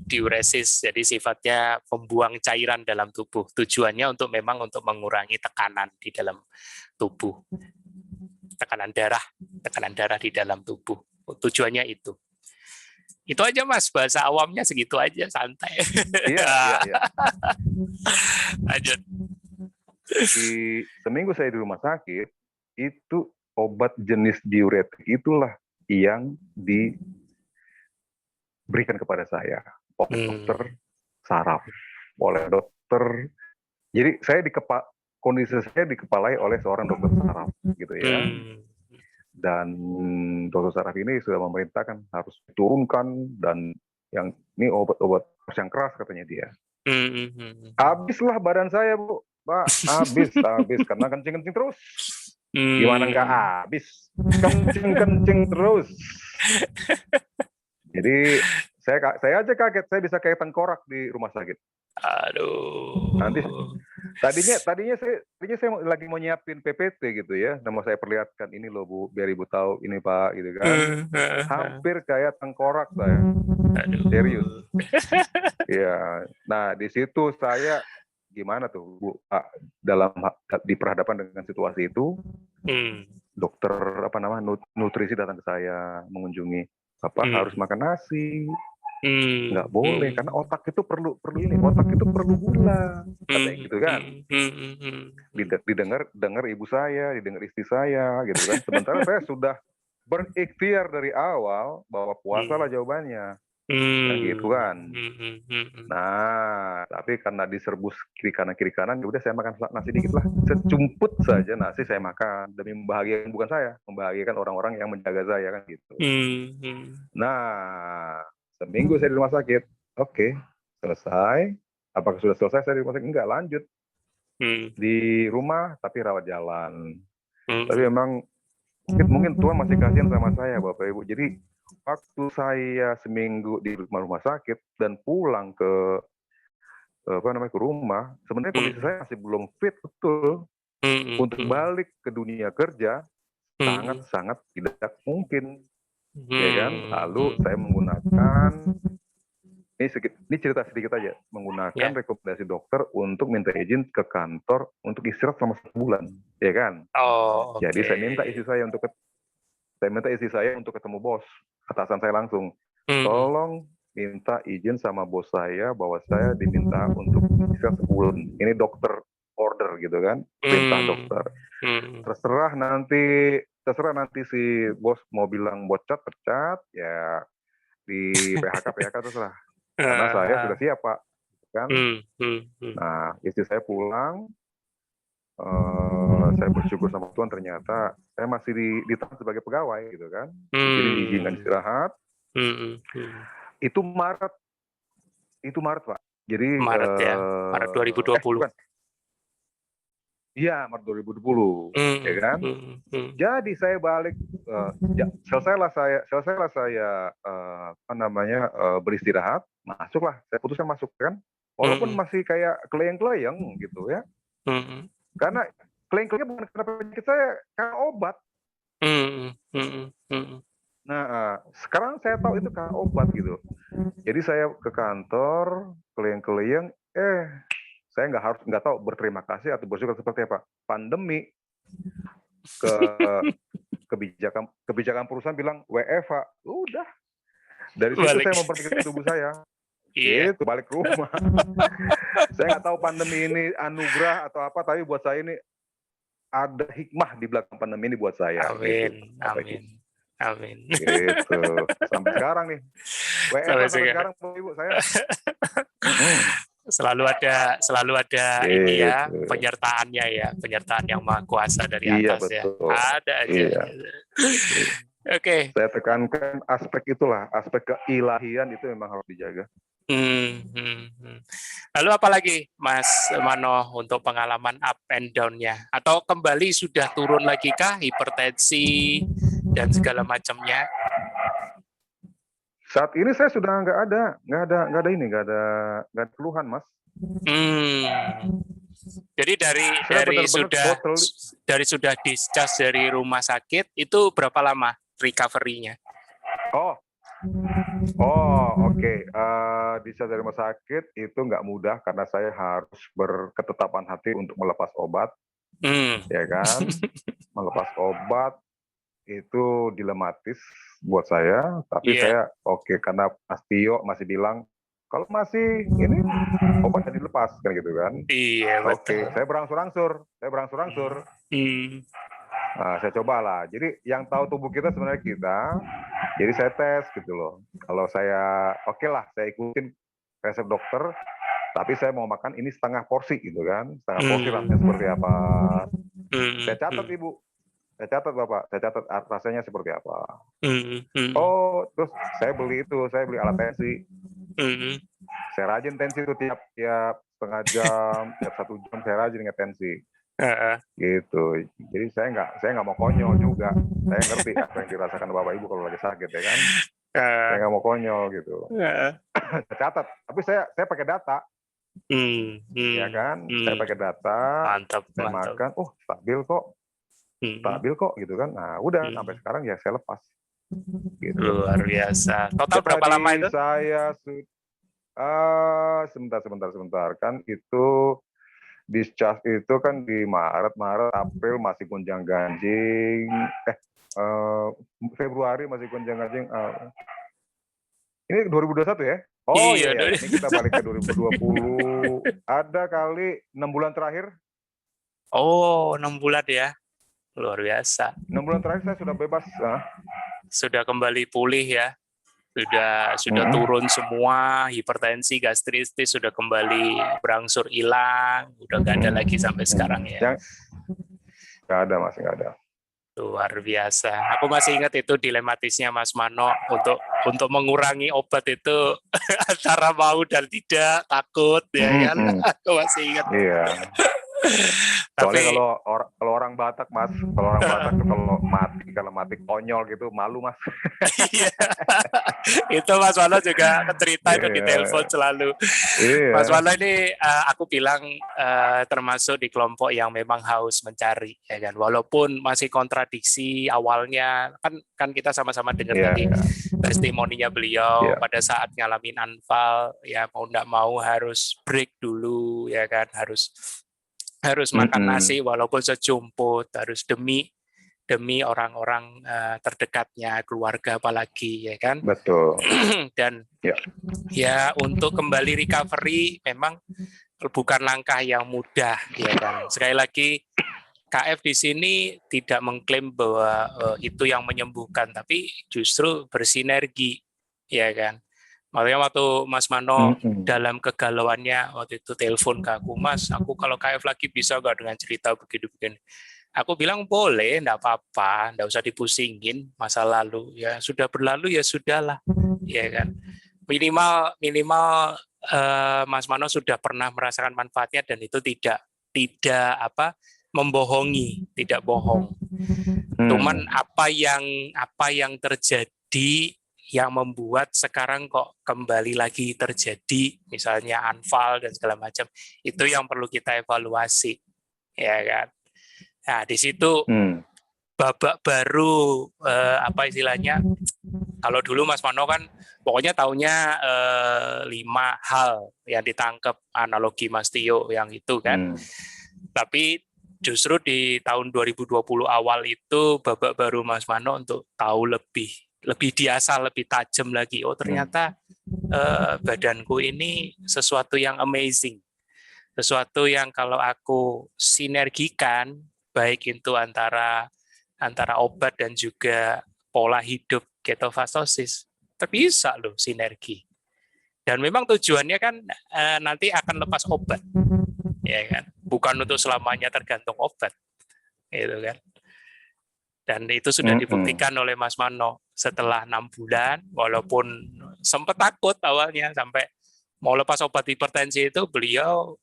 diuresis, jadi sifatnya membuang cairan dalam tubuh. Tujuannya untuk mengurangi tekanan di dalam tubuh, tekanan darah di dalam tubuh. Tujuannya itu. Itu aja Mas, bahasa awamnya segitu aja, santai. Iya. Lanjut. Di seminggu saya di rumah sakit, itu obat jenis diuretik itulah yang diberikan kepada saya oleh dokter saraf, oleh dokter. Jadi kondisi saya dikepalai oleh seorang dokter saraf, gitu ya. Dan dokter saraf ini sudah memerintahkan harus diturunkan dan yang ini obat-obat yang keras katanya dia. Habislah badan saya, Bu. Pak, habis karena kencing terus. Gimana nggak habis? Kencing terus. Jadi saya aja kaget, saya bisa kayak tengkorak di rumah sakit. Aduh. Nanti tadinya saya lagi mau nyiapin PPT gitu ya, dan mau saya perlihatkan ini loh Bu, biar Ibu tahu ini Pak gitu kan. Hampir kayak tengkorak saya. Serius. Ya, nah di situ saya gimana tuh Bu, diperhadapkan dengan situasi itu, dokter nutrisi datang ke saya mengunjungi, Bapak harus makan nasi, nggak boleh karena otak itu perlu gula, katanya gitu kan. Didengar ibu saya, didengar istri saya gitu kan. Sementara saya sudah berikhtiar dari awal bahwa puasa lah jawabannya, kan gitu kan. Nah, tapi karena diserbu kiri kanan, ya udah saya makan nasi dikit lah, secumput saja nasi saya makan demi membahagiakan, bukan saya, membahagiakan orang-orang yang menjaga saya kan gitu. Nah, seminggu saya di rumah sakit, oke, selesai. Apakah sudah selesai saya di rumah sakit? Enggak, lanjut di rumah tapi rawat jalan. Tapi memang mungkin Tuhan masih kasihan sama saya, Bapak Ibu. Jadi waktu saya seminggu di rumah sakit dan pulang ke rumah, sebenarnya kondisi saya masih belum fit betul untuk balik ke dunia kerja. Sangat-sangat tidak mungkin, ya kan? Lalu saya menggunakan ini cerita sedikit aja, menggunakan rekomendasi dokter untuk minta izin ke kantor untuk istirahat selama 1 bulan, ya kan? Jadi saya minta istri saya untuk ketemu bos, atasan saya langsung. Tolong minta izin sama bos saya bahwa saya diminta untuk istirahat 1 bulan. Ini dokter order gitu kan, perintah dokter. Terserah nanti si bos mau bilang bocat, pecat, ya di PHK terserah. Karena saya sudah siap, Pak. Kan? Nah, istri saya pulang, saya bersyukur sama Tuhan, ternyata saya masih ditahan sebagai pegawai gitu kan. Jadi diizinkan istirahat. Itu Maret, Pak. Jadi Maret ya, Maret 2020. Iya, Maret 2020, ya kan? Jadi saya balik, selesailah saya beristirahat, masuklah, saya putuskan masuk kan, walaupun masih kayak keleyang-keleyang gitu ya, karena keleyang-keleyang bukan karena penyakit saya, karena obat. Nah, sekarang saya tahu itu karena obat gitu. Jadi saya ke kantor, keleyang-keleyang, saya nggak tahu berterima kasih atau bersyukur seperti apa. Pandemi, kebijakan perusahaan bilang WFH, udah. Dari situ saya memperbaiki tubuh saya. Itu balik rumah. Saya nggak tahu pandemi ini anugerah atau apa, tapi buat saya ini ada hikmah di belakang pandemi ini buat saya. Amin, gitu. amin. Gitu. Sampai sekarang nih. WFH sampai sekarang, Ibu saya. Selalu ada ini ya, penyertaannya ya, penyertaan yang Maha Kuasa dari atas ya. Ada aja. Oke. Saya tekankan aspek itulah, aspek keilahian itu memang harus dijaga. Lalu apalagi Mas Mano untuk pengalaman up and down-nya? Atau kembali sudah turun lagi kah hipertensi dan segala macamnya? Saat ini saya sudah nggak ada keluhan, Mas. Jadi dari sudah discharge dari rumah sakit itu berapa lama recovery-nya? Oke. Discharge dari rumah sakit itu nggak mudah karena saya harus berketetapan hati untuk melepas obat, ya kan? Melepas obat itu dilematis buat saya, tapi saya karena Mas Tio masih bilang kalau masih ini obatnya dilepas kan gitu kan. Betul. Saya berangsur-angsur. Nah, saya cobalah. Jadi yang tahu tubuh kita sebenarnya kita. Jadi saya tes gitu loh. Kalau saya saya ikutin resep dokter, tapi saya mau makan ini setengah porsi gitu kan. Setengah porsi rasanya seperti apa. Saya catat, Ibu. Saya catat, Bapak. Saya catat rasanya seperti apa. Terus saya beli alat tensi. Saya rajin tensi itu tiap setengah jam, tiap 1 jam saya rajin ngetensi. Gitu. Jadi saya nggak mau konyol juga. Saya ngerti apa yang dirasakan Bapak Ibu kalau lagi sakit ya kan. Saya nggak mau konyol gitu. Saya catat, tapi saya pakai data. Ya kan, saya pakai data. Mantap. Makan, stabil kok gitu kan. Nah udah sampai sekarang ya saya lepas. Gitu. Luar biasa. Total berapa lama itu? Saya sebentar kan itu discharge itu kan di Maret, April masih gonjang-ganjing, Februari masih gonjang-ganjing. Ini 2021 ya? Iya. Ini kita balik ke 2020. Ada kali 6 bulan terakhir. 6 bulan ya. luar biasa. 6 bulan terakhir saya sudah bebas. Sudah kembali pulih ya. Sudah turun semua, hipertensi, gastritis sudah kembali berangsur hilang, udah nggak ada lagi sampai sekarang ya. Nggak ada, Mas, nggak ada. Luar biasa. Aku masih ingat itu dilematisnya Mas Mano untuk mengurangi obat itu antara mau dan tidak, takut ya kan. Aku masih ingat. Iya. Soalnya kalau orang Batak, Mas, kalau orang Batak kalau mati konyol gitu, malu, Mas. Iya. Itu Mas Mano juga cerita itu di telepon selalu. Mas Mano ini aku bilang termasuk di kelompok yang memang haus mencari, ya kan. Walaupun masih kontradiksi awalnya, kan kita sama-sama dengar tadi testimoninya beliau pada saat ngalamin anfal, ya mau nggak mau harus break dulu, ya kan, harus makan nasi walaupun sejumput, harus demi orang-orang terdekatnya, keluarga apalagi, ya kan. Betul. Dan ya untuk kembali recovery memang bukan langkah yang mudah, ya kan. Sekali lagi KF di sini tidak mengklaim bahwa itu yang menyembuhkan, tapi justru bersinergi, ya kan. Makanya waktu Mas Mano dalam kegalauannya waktu itu telepon ke aku, Mas, aku kalau KF lagi bisa nggak dengan cerita begini-begini? Aku bilang boleh, enggak apa-apa, enggak usah dipusingin masa lalu. Ya sudah berlalu ya sudahlah, ya kan. Minimal Mas Mano sudah pernah merasakan manfaatnya dan itu tidak membohongi, tidak bohong. Cuman apa yang terjadi yang membuat sekarang kok kembali lagi terjadi, misalnya anfal dan segala macam, itu yang perlu kita evaluasi, ya kan. Nah, di situ babak baru, apa istilahnya, kalau dulu Mas Mano kan pokoknya taunya 5 hal yang ditangkap, analogi Mas Tio yang itu kan. Tapi justru di tahun 2020 awal itu babak baru Mas Mano untuk tahu lebih diasah, lebih tajam lagi. Oh ternyata badanku ini sesuatu yang amazing. Sesuatu yang kalau aku sinergikan, baik itu antara obat dan juga pola hidup ketofastosis, bisa loh sinergi. Dan memang tujuannya kan nanti akan lepas obat, ya kan? Bukan untuk selamanya tergantung obat, gitu kan? Dan itu sudah dibuktikan oleh Mas Mano setelah 6 bulan, walaupun sempat takut awalnya sampai mau lepas obat hipertensi itu beliau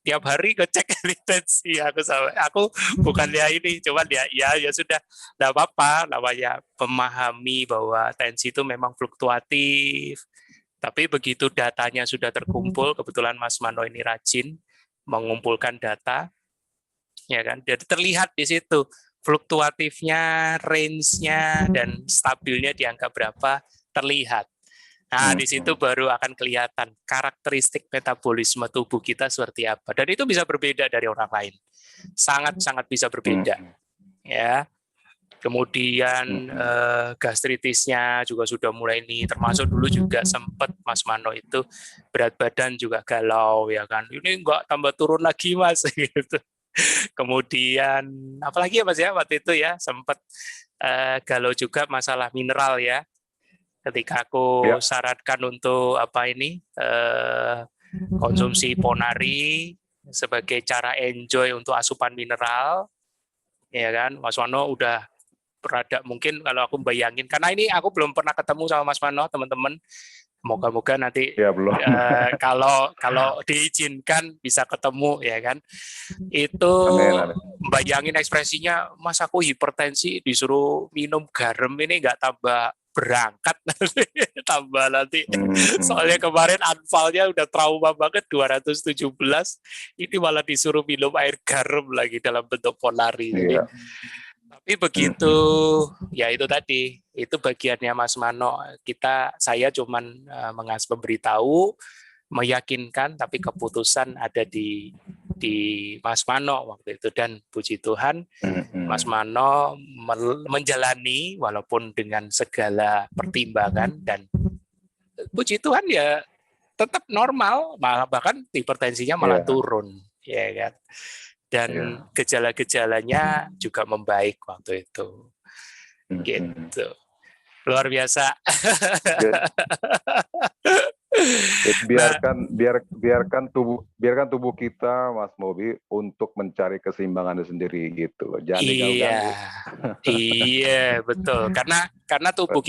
tiap hari ngecek tensi aku bukannya ini, cuman ya sudah, enggak apa-apa, namanya memahami bahwa tensi itu memang fluktuatif. Tapi begitu datanya sudah terkumpul, kebetulan Mas Mano ini rajin mengumpulkan data, ya kan, jadi terlihat di situ fluktuatifnya, range-nya dan stabilnya di angka berapa terlihat. Nah, di situ baru akan kelihatan karakteristik metabolisme tubuh kita seperti apa. Dan itu bisa berbeda dari orang lain. Sangat-sangat bisa berbeda. Ya. Kemudian gastritisnya juga sudah mulai ini, termasuk dulu juga sempat Mas Mano itu berat badan juga galau, ya kan. Ini enggak tambah turun lagi, Mas, gitu. Kemudian apalagi ya Mas ya waktu itu ya sempat galau juga masalah mineral ya. Ketika aku syaratkan untuk konsumsi ponari sebagai cara enjoy untuk asupan mineral, ya kan, Mas Mano udah berada, mungkin kalau aku bayangin, karena ini aku belum pernah ketemu sama Mas Mano, teman-teman. Moga-moga nanti kalau diizinkan bisa ketemu, ya kan. Itu bayangin ekspresinya, Mas aku hipertensi disuruh minum garam ini nggak tambah berangkat tambah nanti. Soalnya kemarin anfalnya udah trauma banget 217, ini malah disuruh minum air garam lagi dalam bentuk ponari. Jadi, tapi begitu, ya itu tadi, itu bagiannya Mas Mano. Saya cuman memberitahu, meyakinkan, tapi keputusan ada di Mas Mano waktu itu. Dan puji Tuhan, Mas Mano menjalani walaupun dengan segala pertimbangan, dan puji Tuhan ya tetap normal, malah bahkan hipertensinya malah turun, ya kan. dan gejala-gejalanya juga membaik waktu itu. Gitu. Luar biasa. Nah, biarkan tubuh kita, Mas Mobi, untuk mencari keseimbangannya sendiri gitu loh. Jangan diganggu-ganggu. Iya, betul. Karena tubuh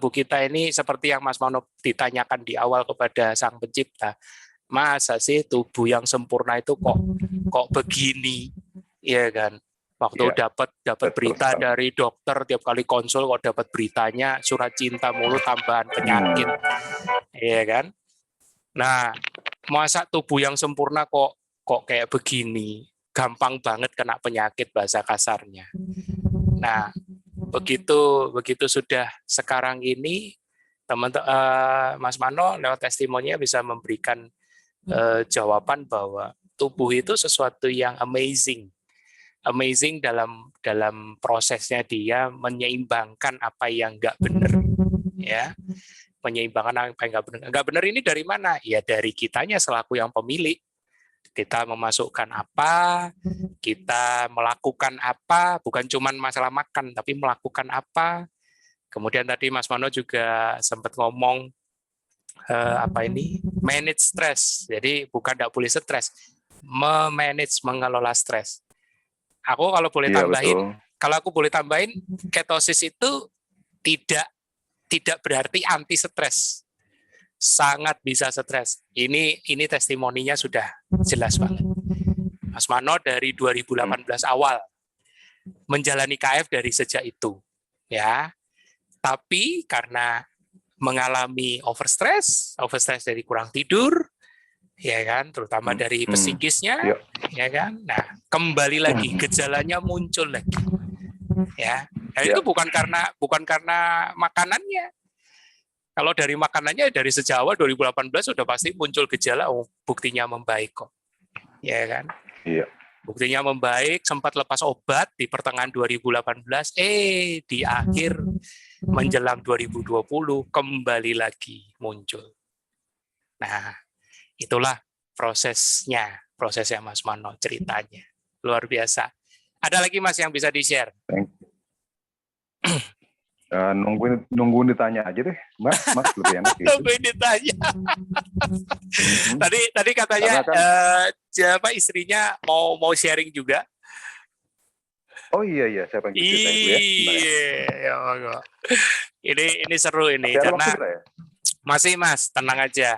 kita ini seperti yang Mas Mano ditanyakan di awal kepada Sang Pencipta. Masa sih tubuh yang sempurna itu kok begini, ya kan? Waktu dapat berita dari dokter tiap kali konsul kok dapat beritanya surat cinta mulu tambahan penyakit, ya kan? Nah, masa tubuh yang sempurna kok kayak begini, gampang banget kena penyakit bahasa kasarnya. Nah, begitu sudah sekarang ini Mas Mano lewat testimoninya bisa memberikan jawaban bahwa tubuh itu sesuatu yang amazing dalam prosesnya dia menyeimbangkan apa yang nggak benar, ya, menyeimbangkan apa yang nggak benar ini dari mana? Ya dari kitanya selaku yang pemilik. Kita memasukkan apa, kita melakukan apa, bukan cuma masalah makan, tapi melakukan apa. Kemudian tadi Mas Mano juga sempat ngomong manage stres. Jadi bukan tidak boleh stres, mengelola stres. Aku kalau boleh tambahin, ketosis itu tidak berarti anti stres. Sangat bisa stres. Ini testimoninya sudah jelas banget. Mas Mano dari 2018 awal menjalani KF dari sejak itu, ya. Tapi karena mengalami overstress dari kurang tidur, ya kan, terutama dari psikisnya, ya kan. Nah, kembali lagi gejalanya muncul lagi, ya. Nah, itu bukan karena makanannya. Kalau dari makanannya dari sejak awal 2018 sudah pasti muncul gejala, buktinya membaik kok, ya kan. Iya. Buktinya membaik, sempat lepas obat di pertengahan 2018, di akhir menjelang 2020 kembali lagi muncul. Nah, itulah prosesnya Mas Mano, ceritanya. Luar biasa. Ada lagi Mas yang bisa di-share? Nungguin ditanya aja deh, Mas lebih enak gitu. Nungguin ditanya. Tadi katanya siapa istrinya mau sharing juga. Oh iya, saya pengen cerita dulu ya. Iya, ini seru ini karena masih Mas, tenang aja.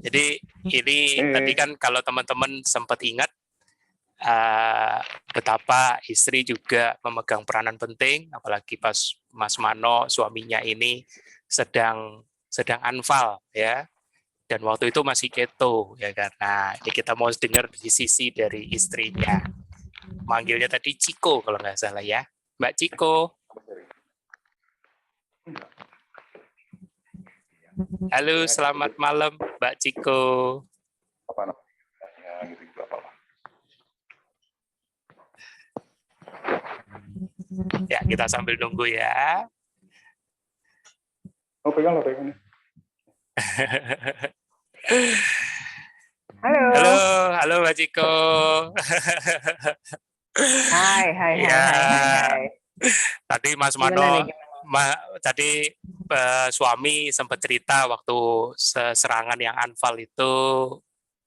Jadi ini tadi kan kalau teman-teman sempat ingat betapa istri juga memegang peranan penting, apalagi pas Mas Mano suaminya ini sedang anfal, ya, dan waktu itu masih keto, ya kan. Nah, ini kita mau dengar di sisi dari istrinya. Manggilnya tadi Ciko kalau nggak salah ya, Mbak Ciko. Halo, selamat malam Mbak Ciko. Apa namanya? Gitu apa? Ya, kita sambil nunggu ya. Oh, pegang. Halo Mbak Ciko. Hai. Tadi Mas Mano, tadi suami sempat cerita waktu serangan yang anfal itu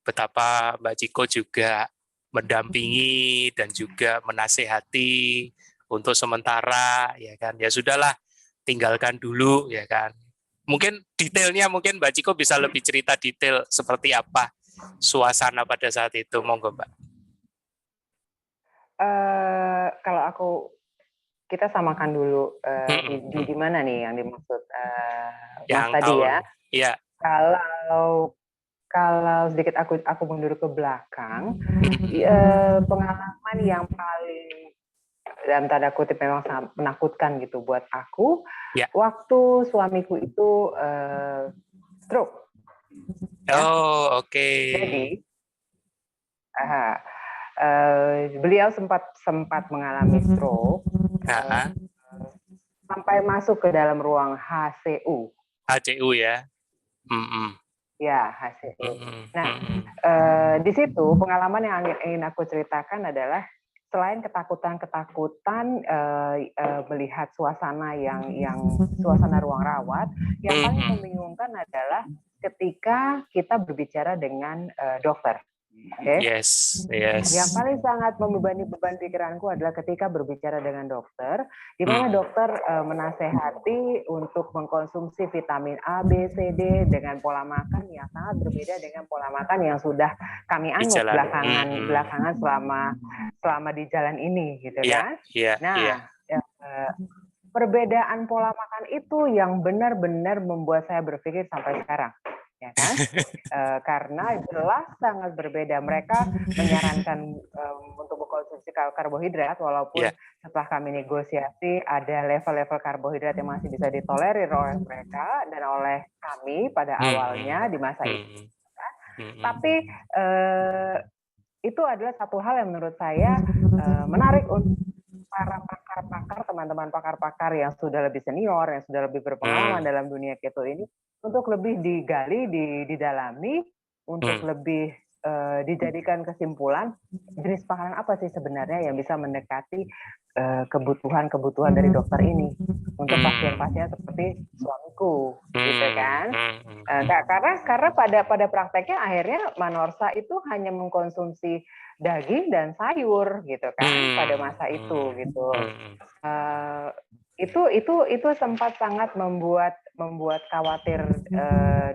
betapa Mbak Ciko juga mendampingi dan juga menasehati untuk sementara, ya kan. Ya sudahlah, tinggalkan dulu, ya kan. Mungkin detailnya Mbak Ciko bisa lebih cerita detail seperti apa suasana pada saat itu, monggo Mbak. Kalau kita samakan dulu di mana nih yang dimaksud Mas tadi ya? Iya. Kalau sedikit aku mundur ke belakang, pengalaman yang paling dalam tanda kutip memang sangat menakutkan gitu buat aku, waktu suamiku itu stroke. Oh, oke. Jadi, beliau sempat mengalami stroke sampai masuk ke dalam ruang HCU. HCU ya. Ya, hasil. Nah, di situ pengalaman yang ingin aku ceritakan adalah selain ketakutan melihat suasana yang suasana ruang rawat, yang paling membingungkan adalah ketika kita berbicara dengan dokter. Okay? Yes. Yang paling sangat membebani beban pikiranku adalah ketika berbicara dengan dokter, di mana dokter menasehati untuk mengkonsumsi vitamin A, B, C, D dengan pola makan yang sangat berbeda dengan pola makan yang sudah kami anut belakangan selama di jalan ini, gitu kan? Perbedaan pola makan itu yang benar-benar membuat saya berpikir sampai sekarang. Ya kan? Karena jelas sangat berbeda. Mereka menyarankan untuk mengkonsumsi karbohidrat, walaupun setelah kami negosiasi ada level-level karbohidrat yang masih bisa ditolerir oleh mereka dan oleh kami pada awalnya di masa itu. Tapi itu adalah satu hal yang menurut saya menarik untuk para pakar-pakar, teman-teman pakar-pakar yang sudah lebih senior, yang sudah lebih berpengalaman dalam dunia keto ini, untuk lebih digali, didalami, untuk lebih dijadikan kesimpulan jenis makanan apa sih sebenarnya yang bisa mendekati kebutuhan dari dokter ini untuk pasien-pasien seperti suamiku, gitu kan? Karena pada prakteknya akhirnya Manorsa itu hanya mengkonsumsi daging dan sayur, gitu kan, pada masa itu, gitu. Itu sempat sangat membuat khawatir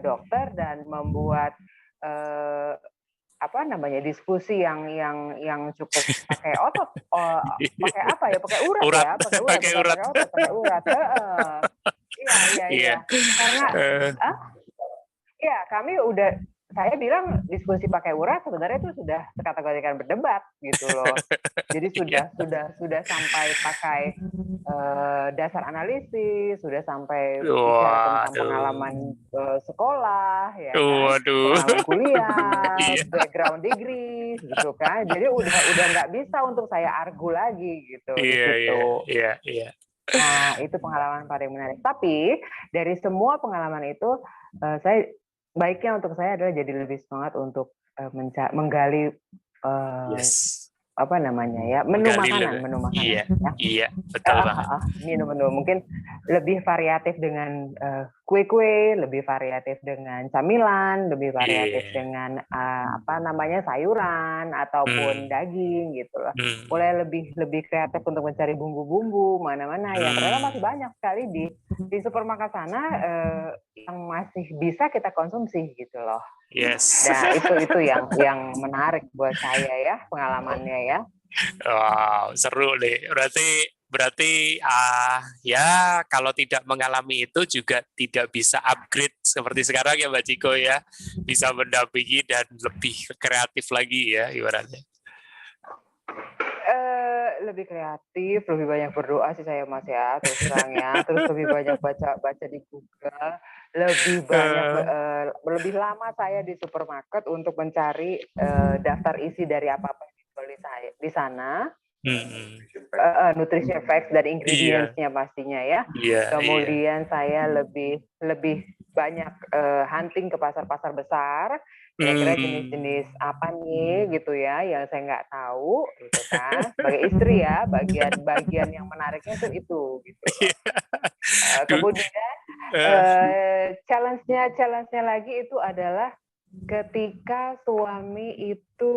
dokter dan membuat diskusi yang cukup pakai otot, pakai urat. Iya. Karena kami saya bilang diskusi pakai urat sebenarnya itu sudah terkategorikan berdebat, gitu loh. Jadi sudah sampai pakai dasar analisis, sudah sampai bicara tentang pengalaman sekolah, ya kan? Pengalaman kuliah, background degree, gitu kan. Jadi udah nggak bisa untuk saya argu lagi, gitu. Iya. Nah, itu pengalaman paling menarik. Tapi dari semua pengalaman itu, baiknya untuk saya adalah jadi lebih semangat untuk menggali menu makanan. Iya, betul banget. Menu mungkin lebih variatif dengan kue-kue, lebih variatif dengan camilan, lebih variatif dengan sayuran ataupun daging, gitu loh. Mulai lebih kreatif untuk mencari bumbu-bumbu mana-mana yang ternyata masih banyak sekali di supermarket sana yang masih bisa kita konsumsi, gitu loh. Yes. Nah, itu yang menarik buat saya ya, pengalamannya ya. Wow, seru nih. Berarti ya kalau tidak mengalami itu juga tidak bisa upgrade seperti sekarang ya Mbak Ciko ya. Bisa mendampingi dan lebih kreatif lagi ya ibaratnya. Lebih kreatif, lebih banyak berdoa sih saya Mas ya, terus terang ya. Terus lebih banyak baca di Google, lebih lama saya di supermarket untuk mencari daftar isi dari apa-apa yang dijual di sana. Nutrition facts dan ingredients-nya pastinya ya. Kemudian saya lebih banyak hunting ke pasar-pasar besar. Kira-kira jenis-jenis apa nih gitu ya yang saya nggak tahu, gitu kan. Sebagai istri ya, bagian yang menariknya itu gitu. Kemudian challenge-nya lagi itu adalah ketika suami itu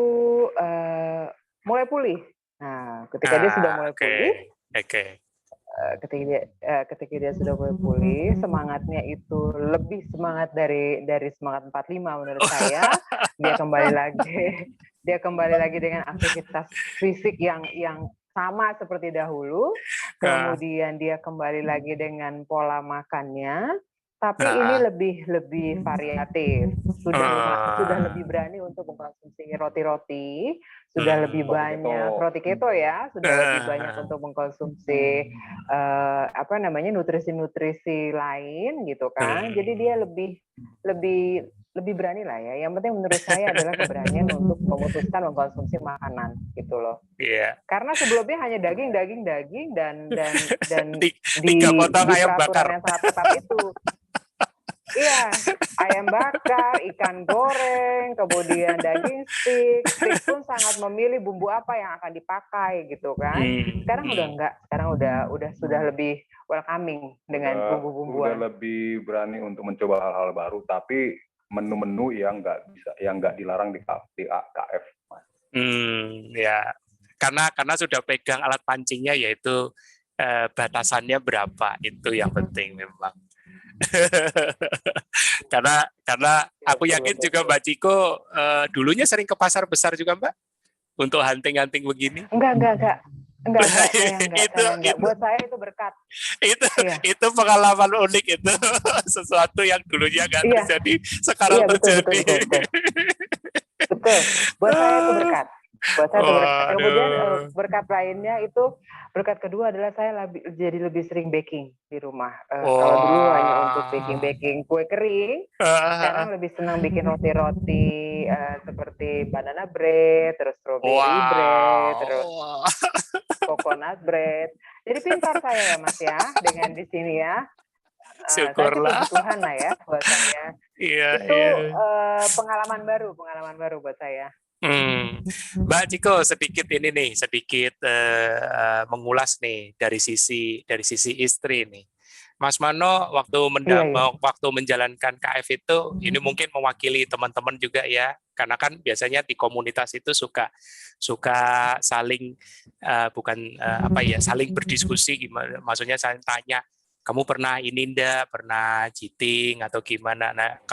mulai pulih. Nah, ketika dia sudah mulai pulih, ketika dia sudah mulai pulih, semangatnya itu lebih semangat dari semangat 45 menurut saya. Dia kembali lagi dengan aktivitas fisik yang sama seperti dahulu. Kemudian dia kembali lagi dengan pola makannya. Tapi ini lebih variatif. Sudah lebih berani untuk mengkonsumsi roti-roti, sudah lebih banyak roti keto ya, sudah lebih banyak untuk mengkonsumsi nutrisi-nutrisi lain gitu kan. Jadi dia lebih berani lah ya. Yang penting menurut saya adalah keberanian untuk memutuskan mengkonsumsi makanan gitu loh. Karena sebelumnya hanya daging dan di potong ayam bakar peraturan yang sangat ketat itu. Iya, ayam bakar, ikan goreng, kemudian daging steak. Steak pun sangat memilih bumbu apa yang akan dipakai gitu kan. Sekarang udah enggak, sekarang udah sudah lebih welcoming dengan bumbu-bumbuan. Udah lebih berani untuk mencoba hal-hal baru, tapi menu-menu yang nggak dilarang di KF. Ya, karena sudah pegang alat pancingnya, yaitu batasannya berapa, itu yang penting memang. karena aku yakin juga Mbak Ciko dulunya sering ke pasar besar juga, Mbak, untuk hunting begini. Enggak. Itu. Buat saya itu berkat. Itu pengalaman unik itu. Sesuatu yang dulunya nggak terjadi, sekarang terjadi. Betul. Buat saya itu berkat. Kemudian berkat lainnya itu, berkat kedua adalah saya jadi lebih sering baking di rumah. Kalau dulu hanya untuk baking kue kering, sekarang lebih senang bikin roti-roti seperti banana bread, terus strawberry bread, terus coconut bread. Jadi pintar saya ya Mas ya, dengan di sini ya. Syukurlah. Puji Tuhan lah ya buat saya. Itu pengalaman baru buat saya. Mbak Ciko, sedikit mengulas nih dari sisi istri nih. Mas Mano waktu menjalankan KF itu, ini mungkin mewakili teman-teman juga ya, karena kan biasanya di komunitas itu suka saling saling berdiskusi, gimana, maksudnya saling tanya, kamu pernah ini ndak, pernah cheating atau gimana. Nah,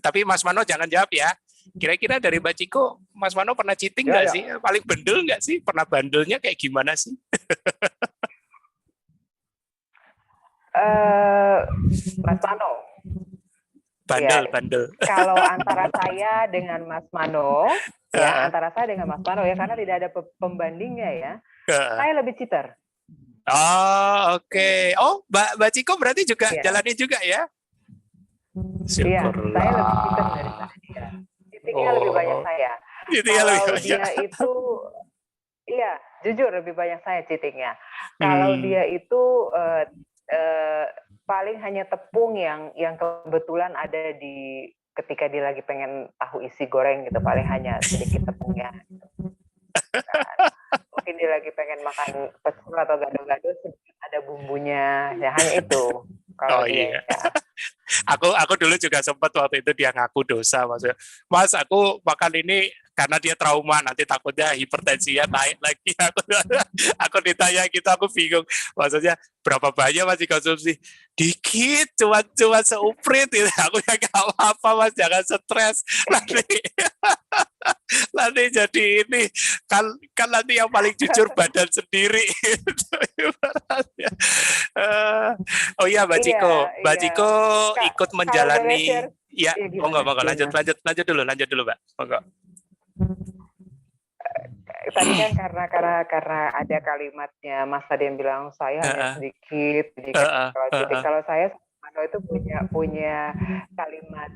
tapi Mas Mano jangan jawab ya. Kira-kira dari Mbak Ciko, Mas Mano pernah cheating nggak sih? Paling bandel nggak sih? Pernah bandelnya kayak gimana sih? Mas Mano. Bandel. Kalau antara saya dengan Mas Mano, antara saya dengan Mas Mano ya, karena tidak ada pembandingnya ya. Saya lebih cheater. Oh, oke. Oh, Mbak Ciko berarti juga jalanin juga ya? Iya, saya lebih cheater daripada dia. Cheatingnya lebih banyak saya. Kalau dia itu, jujur lebih banyak saya cheatingnya. Kalau dia itu paling hanya tepung yang kebetulan ada di ketika dia lagi pengen tahu isi goreng gitu, paling hanya sedikit tepungnya. Mungkin dia lagi pengen makan pecel atau gado-gado, ada bumbunya, ya hanya itu. Kalau dia. Aku dulu juga sempat waktu itu dia ngaku dosa, maksudnya, Mas, aku makan ini karena dia trauma, nanti takutnya hipertensinya naik lagi. Aku ditanya gitu, aku bingung. Maksudnya berapa banyak Mas dikonsumsi? Dikit, cuma seuprit. Gitu. Aku ya nggak apa-apa Mas, jangan stres. Nanti jadi ini kan nanti yang paling jujur badan sendiri. Oh iya Mbak Ciko ikut menjalani. Ya, monggo lanjut dulu Mbak. Monggo. Tadi kan karena ada kalimatnya Mas tadi yang bilang saya hanya sedikit. Kalau saya itu punya kalimat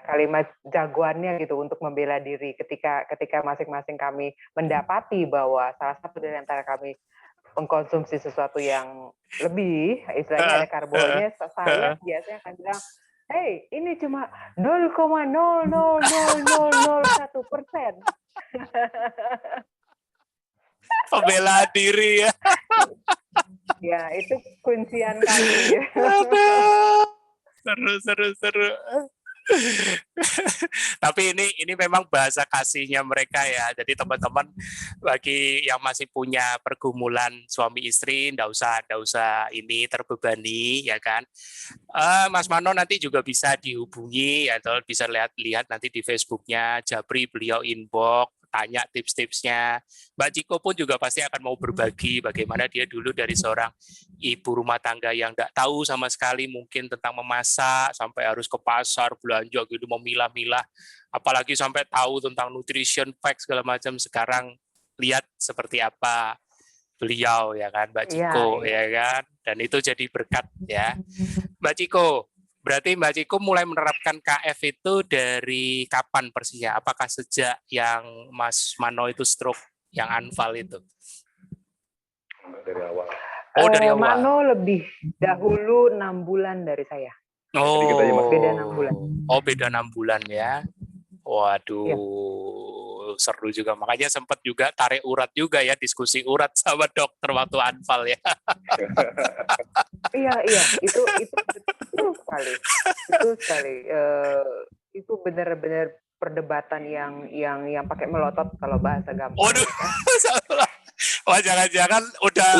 kalimat jagoannya gitu untuk membela diri ketika masing-masing kami mendapati bahwa salah satu dari antara kami mengkonsumsi sesuatu yang lebih, istilahnya ada karbonya, saya biasanya akan bilang, hey, ini cuma 0,00001%. Pembelaan diri ya. Ya, itu kuncian kami. Seru. Tapi ini memang bahasa kasihnya mereka ya. Jadi teman-teman, bagi yang masih punya pergumulan suami istri, nggak usah ini terbebani ya kan. Mas Mano nanti juga bisa dihubungi atau bisa lihat nanti di Facebooknya Japri, beliau inbox, tanya tips-tipsnya. Mbak Ciko pun juga pasti akan mau berbagi bagaimana dia dulu dari seorang ibu rumah tangga yang nggak tahu sama sekali mungkin tentang memasak, sampai harus ke pasar belanja gitu, memilah-milah, apalagi sampai tahu tentang nutrition facts segala macam. Sekarang lihat seperti apa beliau ya kan Mbak Ciko ya kan, dan itu jadi berkat ya. Mbak Ciko, berarti Mbak Ciko mulai menerapkan KF itu dari kapan persisnya? Apakah sejak yang Mas Mano itu stroke, yang anfal itu? Dari awal. Oh, dari awal. Mano lebih dahulu 6 bulan dari saya. Sedikit aja Mas. Beda 6 bulan. Oh, beda 6 bulan ya. Waduh, Iya. seru juga. Makanya sempat juga tarik urat juga ya, diskusi urat sama dokter waktu anfal ya. Iya, itu betul sekali. Betul sekali. Itu benar-benar perdebatan yang pakai melotot kalau bahasa gampang. Waduh, wah jangan-jangan udah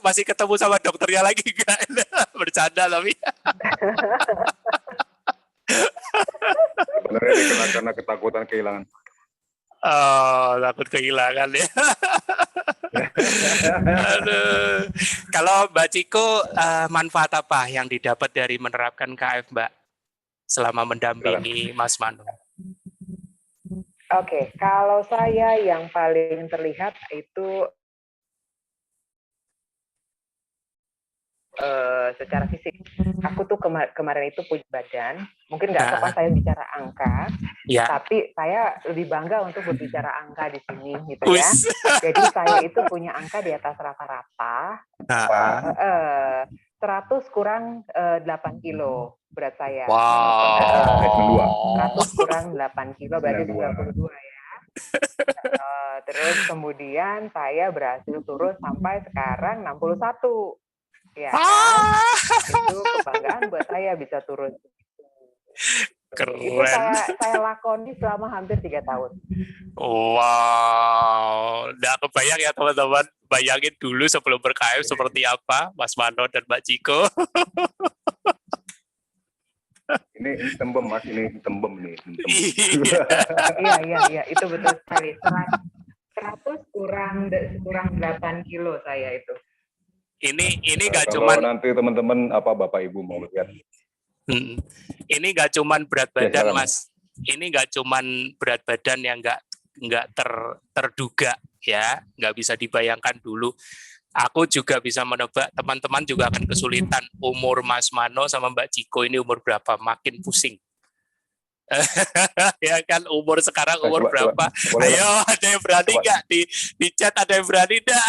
masih ketemu sama dokternya lagi enggak? Bercanda tapi. Sebenarnya dikenal karena ketakutan kehilangan. Oh, takut kehilangan ya. Aduh. Kalau Mbak Ciko, manfaat apa yang didapat dari menerapkan KF, Mbak, selama mendampingi Mas Mano? Oke, kalau saya yang paling terlihat itu secara fisik. Aku tuh kemarin itu punya badan, mungkin nggak tepat saya bicara angka, tapi saya lebih bangga untuk berbicara angka di sini, gitu ya. Jadi saya itu punya angka di atas rata-rata, 100 kurang 8 kilo berat saya. Wow. 100 kurang 8 kilo berarti 92 ya. Terus kemudian saya berhasil turun sampai sekarang 61. Ya kan? Itu kebanggaan buat saya bisa turun. Keren. Itu saya lakoni selama hampir 3 tahun. Wow, nggak kebayang ya teman-teman. Bayangin dulu sebelum ber-KF seperti apa Mas Mano dan Mbak Ciko. Ini tembem Mas, ini tembem nih. Iya, itu betul sekali. 100 kurang 8 kilo saya itu. Ini nggak cuman nanti teman-teman Bapak Ibu mau lihat. Ini nggak cuman berat badan Mas. Ini nggak cuman berat badan yang nggak terduga ya, nggak bisa dibayangkan dulu. Aku juga bisa menebak teman-teman juga akan kesulitan. Umur Mas Mano sama Mbak Ciko ini umur berapa? Makin pusing. Ya kan, umur sekarang umur berapa? Ayo, ada yang berani nggak di chat? Ada yang berani nggak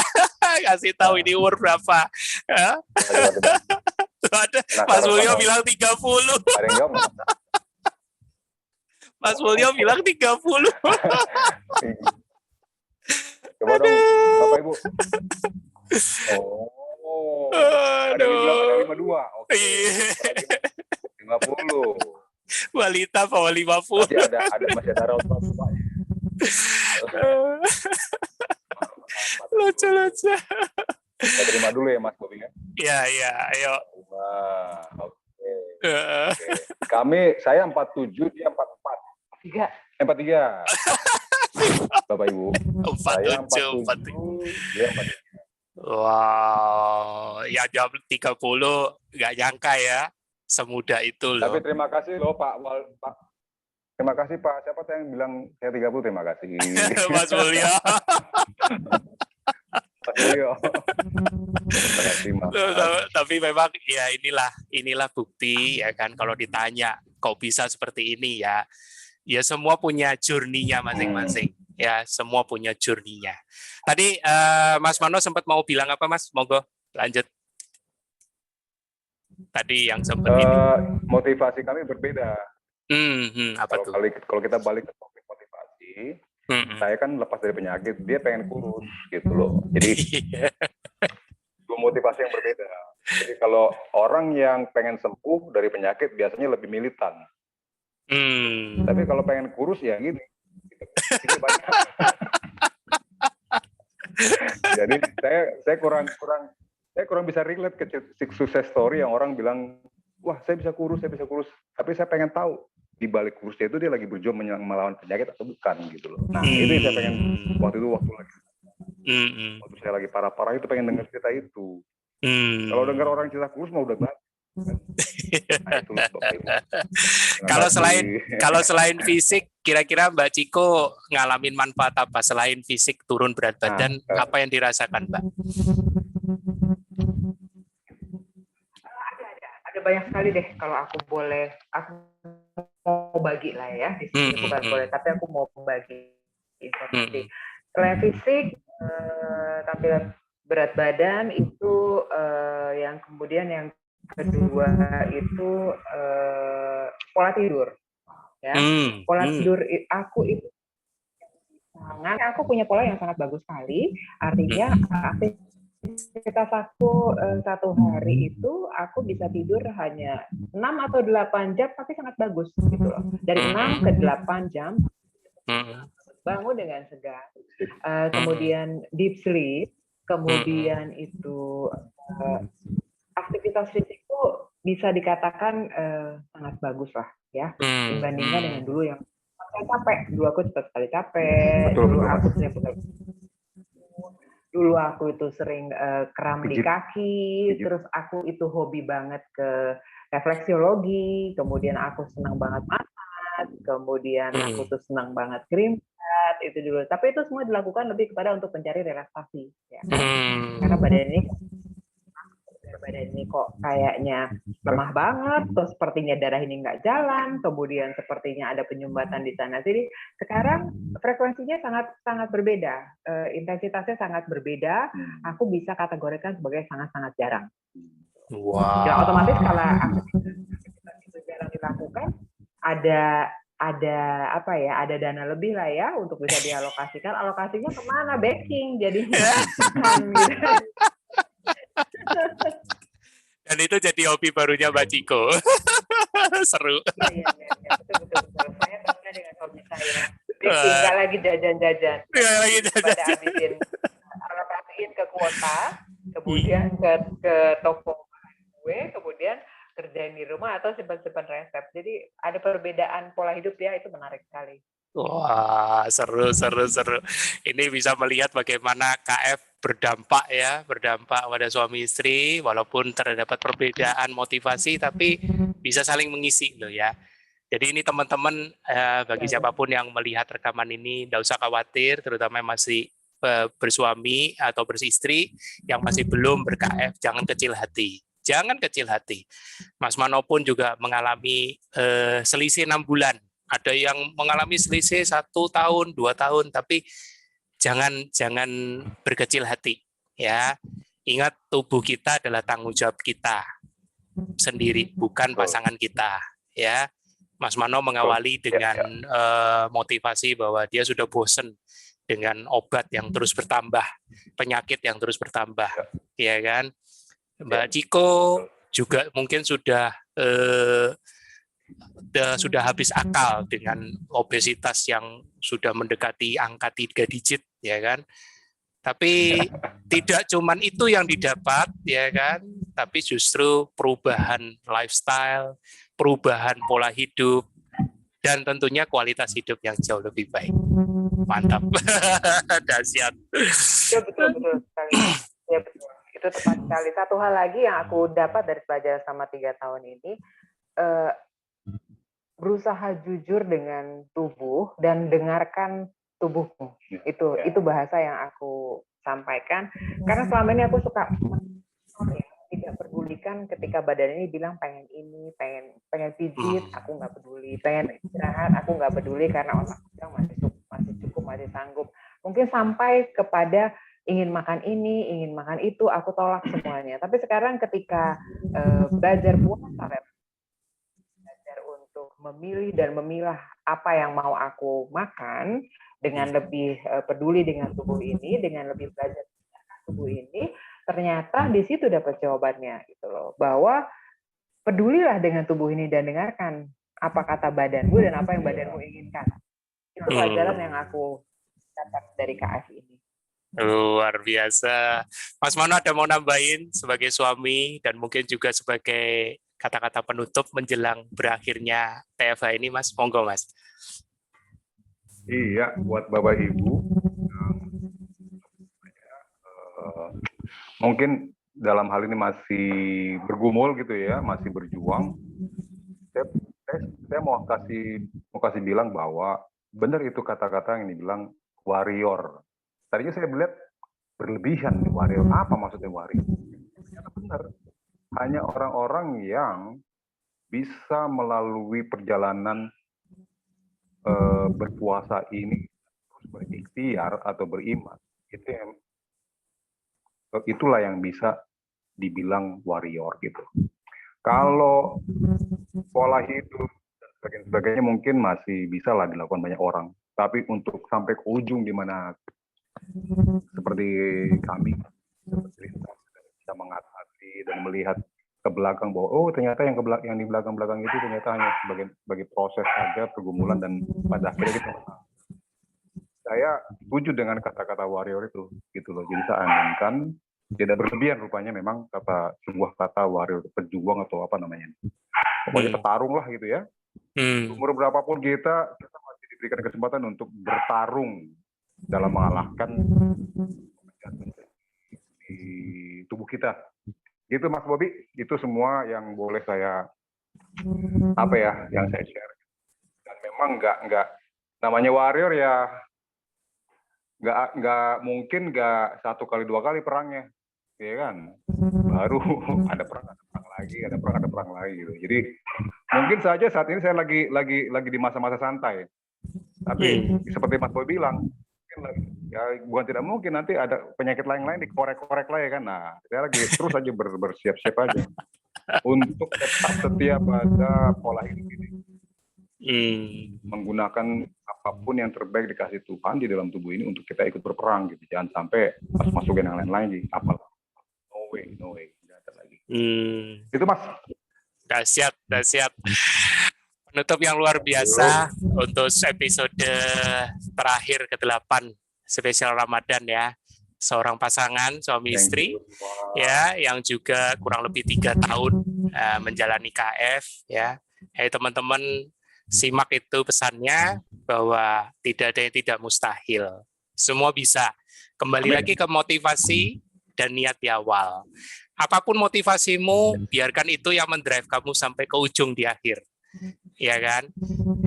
kasih tahu ini umur berapa? Mas Mulyo bilang 30. Ada yang jawab? Mas Mulyo bilang 30. Coba dong, Bapak Ibu. Ada yang bilang 52. Oke. 50. Balita bawa 50. Masih ada raut bapaknya. Lucu. Saya terima dulu ya Mas Bobi ya. Iya, ayo. Oke. Saya 47, dia 44. 43. Bapak Ibu. 47. Dia 43. Wow, ya jam 30 nggak nyangka ya. Semudah itu loh. Tapi terima kasih loh Pak. Terima kasih Pak. Siapa yang bilang saya 30? Terima kasih. Mas Mulyo. Mas Mulyo. Terima kasih Mas. Tapi memang ya inilah bukti ya kan, kalau ditanya kok bisa seperti ini ya. Ya semua punya journey-nya masing-masing. Ya, semua punya journey-nya. Tadi Mas Mano sempat mau bilang apa Mas? Monggo lanjut. Tadi yang sempat ini. Motivasi kami berbeda. Apa tuh? Kalau kita balik ke topik motivasi, saya kan lepas dari penyakit, dia pengen kurus gitu loh. Jadi dua motivasi yang berbeda. Jadi kalau orang yang pengen sembuh dari penyakit biasanya lebih militan. Tapi kalau pengen kurus ya gini. Ini banyak. Jadi saya kurang bisa relate ke sukses story yang orang bilang, wah saya bisa kurus, tapi saya pengen tahu di balik kurusnya itu dia lagi berjuang melawan penyakit atau bukan gitu loh. Nah itu yang saya pengen waktu saya lagi parah-parah itu pengen dengar cerita itu. Kalau dengar orang cerita kurus mau udah banget. Nah, itu loh, Bapak Ibu. Kalau selain fisik, kira-kira Mbak Ciko ngalamin manfaat apa selain fisik turun berat badan? Apa yang dirasakan Mbak? Ada banyak sekali deh. Kalau aku mau bagi lah ya di sini bukan boleh, tapi aku mau bagi informasi. Selain fisik, tampilan berat badan itu yang kemudian yang kedua itu pola tidur, ya. Pola tidur aku itu aku punya pola yang sangat bagus sekali. Artinya aktivitas aku satu hari itu aku bisa tidur hanya 6 atau 8 jam, tapi sangat bagus gitu loh. Dari 6 ke 8 jam bangun dengan segar. Kemudian deep sleep, kemudian itu aktivitas fisikku bisa dikatakan sangat bagus lah ya, dibandingkan dengan dulu yang capek. Dulu aku cepat sekali capek. Dulu aku itu sering kram di kaki. Terus aku itu hobi banget ke refleksiologi. Kemudian aku senang banget masak. Kemudian aku tuh senang banget krimcat itu dulu. Tapi itu semua dilakukan lebih kepada untuk mencari relaksasi. Ya. Karena badan ini kok kayaknya lemah banget, terus sepertinya darah ini nggak jalan, kemudian sepertinya ada penyumbatan di sana. Jadi sekarang frekuensinya sangat berbeda, intensitasnya sangat berbeda. Aku bisa kategorikan sebagai sangat jarang. Wow. Ya, otomatis kalau aktivitas itu jarang dilakukan, ada dana lebih lah ya untuk bisa dialokasikan. Alokasinya kemana? Baking jadinya. Gitu. Dan itu jadi hobi barunya Mbak Ciko. Seru. Iya, betul. Saya bangga dengan hobi saya. Tinggal lagi jajan-jajan. Pada alokasiin ke kuota, kemudian ke toko gue, kemudian kerjain di rumah atau simpan-simpan resep. Jadi ada perbedaan pola hidup ya, itu menarik sekali. Wah, seru. Ini bisa melihat bagaimana KF berdampak pada suami istri, walaupun terdapat perbedaan motivasi, tapi bisa saling mengisi loh ya. Jadi ini teman-teman, bagi siapapun yang melihat rekaman ini, tidak usah khawatir, terutama yang masih bersuami atau beristri, yang masih belum ber-KF, jangan kecil hati. Mas Mano pun juga mengalami selisih 6 bulan. Ada yang mengalami selisih 1 tahun, 2 tahun, tapi jangan berkecil hati, ya. Ingat, tubuh kita adalah tanggung jawab kita sendiri, bukan pasangan kita, ya. Mas Mano mengawali dengan motivasi bahwa dia sudah bosan dengan obat yang terus bertambah, penyakit yang terus bertambah, ya kan. Mbak Ciko juga mungkin sudah habis akal dengan obesitas yang sudah mendekati angka 3 digit, ya kan. Tapi tidak cuman itu yang didapat, ya kan, tapi justru perubahan lifestyle, perubahan pola hidup, dan tentunya kualitas hidup yang jauh lebih baik. Mantap. Dahsyat. Ya, betul sekali. Ya, betul. Itu tepat sekali. Satu hal lagi yang aku dapat dari pelajaran selama 3 tahun ini, berusaha jujur dengan tubuh dan dengarkan tubuhmu. Itu bahasa yang aku sampaikan. Karena selama ini aku suka tidak pedulikan ketika badan ini bilang pengen ini, pengen pijit, aku nggak peduli. Pengen istirahat, aku nggak peduli karena otak bilang masih cukup, masih sanggup. Mungkin sampai kepada ingin makan ini, ingin makan itu, aku tolak semuanya. Tapi sekarang ketika belajar puasa, memilih dan memilah apa yang mau aku makan dengan lebih peduli dengan tubuh ini, dengan lebih belajar dengan tubuh ini, ternyata di situ dapat jawabannya gitu loh, bahwa pedulilah dengan tubuh ini dan dengarkan apa kata badanmu dan apa yang badanmu inginkan. Itu pelajaran yang aku dapat dari KF ini. Luar biasa. Mas Mano ada mau nambahin sebagai suami dan mungkin juga sebagai kata-kata penutup menjelang berakhirnya TFH ini, Mas? Monggo, Mas. Iya, buat Bapak Ibu, mungkin dalam hal ini masih bergumul gitu ya, masih berjuang. Saya mau kasih bilang bahwa benar itu kata-kata yang dibilang warrior. Tadinya saya melihat berlebihan, warrior apa maksudnya warrior? Ternyata benar. Hanya orang-orang yang bisa melalui perjalanan berpuasa ini terus berikhtiar atau beriman, itulah yang bisa dibilang warrior gitu. Kalau pola hidup dan sebagainya mungkin masih bisa lah dilakukan banyak orang. Tapi untuk sampai ke ujung di mana seperti kami bisa mengatasi dan melihat ke belakang bahwa oh ternyata yang di belakang itu ternyata hanya sebagai proses saja pergumulan dan pada akhirnya kita saya setuju dengan kata-kata warrior itu gitu loh. Jadi seandainya tidak berlebihan rupanya memang sebuah kata warrior pejuang atau apa namanya. Pokoknya petarung lah gitu ya. Umur berapapun kita masih diberikan kesempatan untuk bertarung dalam mengalahkan di tubuh kita. Gitu Mas Bobi, itu semua yang boleh saya yang saya share. Dan memang nggak namanya warrior ya nggak mungkin nggak 1 kali 2 kali perangnya, ya kan? Baru ada perang lagi, ada perang lagi gitu. Jadi mungkin saja saat ini saya lagi di masa-masa santai. Tapi seperti Mas Boy bilang, ya bukan tidak mungkin nanti ada penyakit lain-lain dikorek-korek lah ya kan. Nah, saya lagi terus aja bersiap-siap aja untuk tetap setia pada pola hidup ini. Menggunakan apapun yang terbaik dikasih Tuhan di dalam tubuh ini untuk kita ikut berperang gitu. Jangan sampai pas masukin yang lain-lain lagi. Apalah. No way. Tidak ada lagi. Itu Mas. Dahsyat. Penutup yang luar biasa untuk episode terakhir ke-8 spesial Ramadan ya. Seorang pasangan suami istri ya yang juga kurang lebih 3 tahun menjalani KF ya. Teman-teman simak itu pesannya bahwa tidak ada yang tidak mustahil. Semua bisa. Kembali lagi ke motivasi dan niat di awal. Apapun motivasimu, biarkan itu yang mendrive kamu sampai ke ujung di akhir. Ya kan?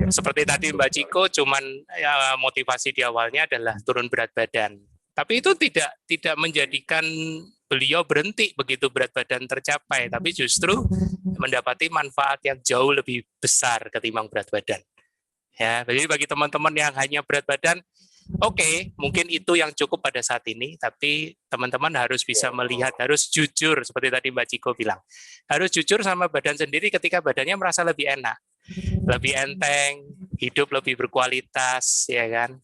Seperti tadi Mbak Ciko, cuman motivasi di awalnya adalah turun berat badan. Tapi itu tidak menjadikan beliau berhenti begitu berat badan tercapai, tapi justru mendapati manfaat yang jauh lebih besar ketimbang berat badan. Ya, jadi bagi teman-teman yang hanya berat badan, oke, mungkin itu yang cukup pada saat ini, tapi teman-teman harus bisa melihat, harus jujur seperti tadi Mbak Ciko bilang. Harus jujur sama badan sendiri ketika badannya merasa lebih enak, lebih enteng, hidup lebih berkualitas, ya kan?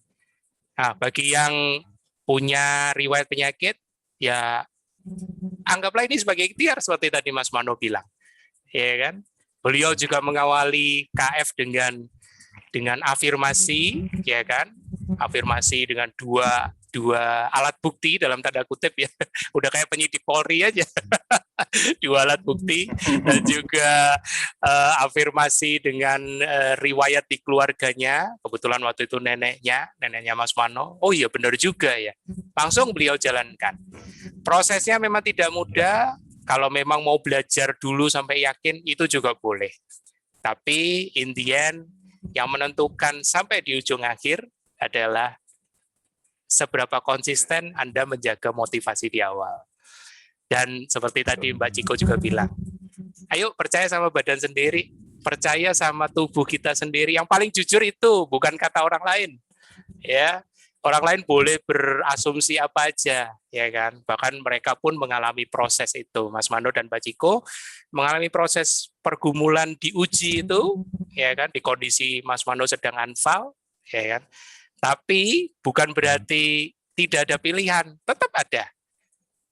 Nah, bagi yang punya riwayat penyakit, ya anggaplah ini sebagai ikhtiar seperti tadi Mas Mano bilang, ya kan? Beliau juga mengawali KF dengan afirmasi, ya kan? Afirmasi dengan dua alat bukti dalam tanda kutip ya, udah kayak penyidik Polri aja. 2 alat bukti dan juga afirmasi dengan riwayat di keluarganya. Kebetulan waktu itu neneknya Mas Mano. Oh iya benar juga ya. Langsung beliau jalankan. Prosesnya memang tidak mudah. Kalau memang mau belajar dulu sampai yakin itu juga boleh. Tapi in the end yang menentukan sampai di ujung akhir adalah seberapa konsisten Anda menjaga motivasi di awal. Dan seperti tadi Mbak Ciko juga bilang, ayo percaya sama badan sendiri, percaya sama tubuh kita sendiri. Yang paling jujur itu bukan kata orang lain. Ya, orang lain boleh berasumsi apa aja, ya kan? Bahkan mereka pun mengalami proses itu. Mas Mano dan Mbak Ciko mengalami proses pergumulan diuji itu, ya kan? Di kondisi Mas Mano sedang anfal, ya kan? Tapi bukan berarti tidak ada pilihan, tetap ada.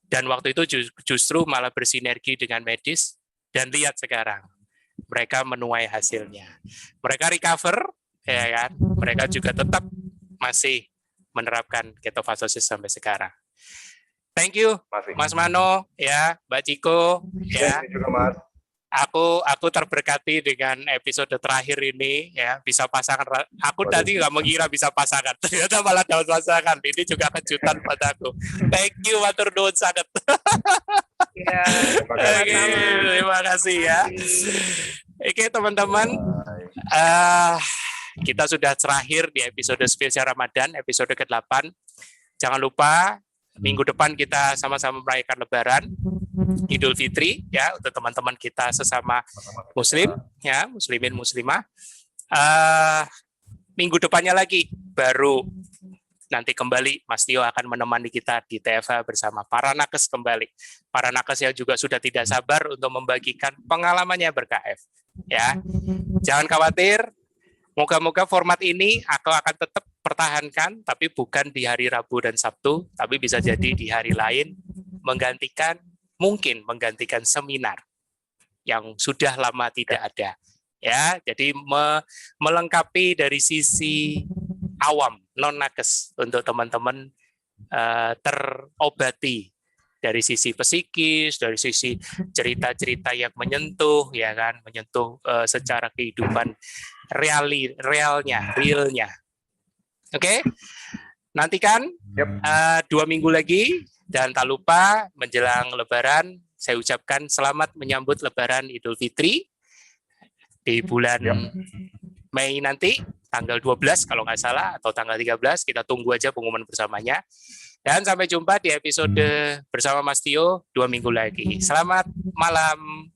Dan waktu itu justru malah bersinergi dengan medis, dan lihat sekarang, mereka menuai hasilnya. Mereka recover, ya kan? Mereka juga tetap masih menerapkan ketofastosis sampai sekarang. Thank you, Mas Mano, ya, Mbak Ciko, ya. Juga, Mas. Aku terberkati dengan episode terakhir ini, ya, bisa pasangan. Aku tadi nggak mengira bisa pasangan, ternyata malah dapat pasangan. Ini juga kejutan buat aku. Thank you, matur nuwun sangat. Ya, terima kasih ya. Oke teman-teman, kita sudah terakhir di episode spesial Ramadan, episode ke-8. Jangan lupa minggu depan kita sama-sama merayakan Lebaran, Idul Fitri ya untuk teman-teman kita sesama Muslim ya, muslimin muslimah. Minggu depannya lagi baru nanti kembali Mas Tio akan menemani kita di TFH bersama para nakes kembali. Para nakes yang juga sudah tidak sabar untuk membagikan pengalamannya ber-KF. Ya, jangan khawatir. Moga-moga format ini aku akan tetap pertahankan, tapi bukan di hari Rabu dan Sabtu, tapi bisa jadi di hari lain, mungkin menggantikan seminar yang sudah lama tidak ada. Ya, jadi melengkapi dari sisi awam, non-nakes, untuk teman-teman terobati dari sisi psikis, dari sisi cerita-cerita yang menyentuh, ya kan, menyentuh secara kehidupan realnya. Oke, nantikan 2 minggu lagi, dan tak lupa menjelang Lebaran, saya ucapkan selamat menyambut Lebaran Idul Fitri di bulan Mei nanti, tanggal 12 kalau nggak salah, atau tanggal 13, kita tunggu aja pengumuman bersamanya. Dan sampai jumpa di episode bersama Mas Tio 2 minggu lagi. Selamat malam.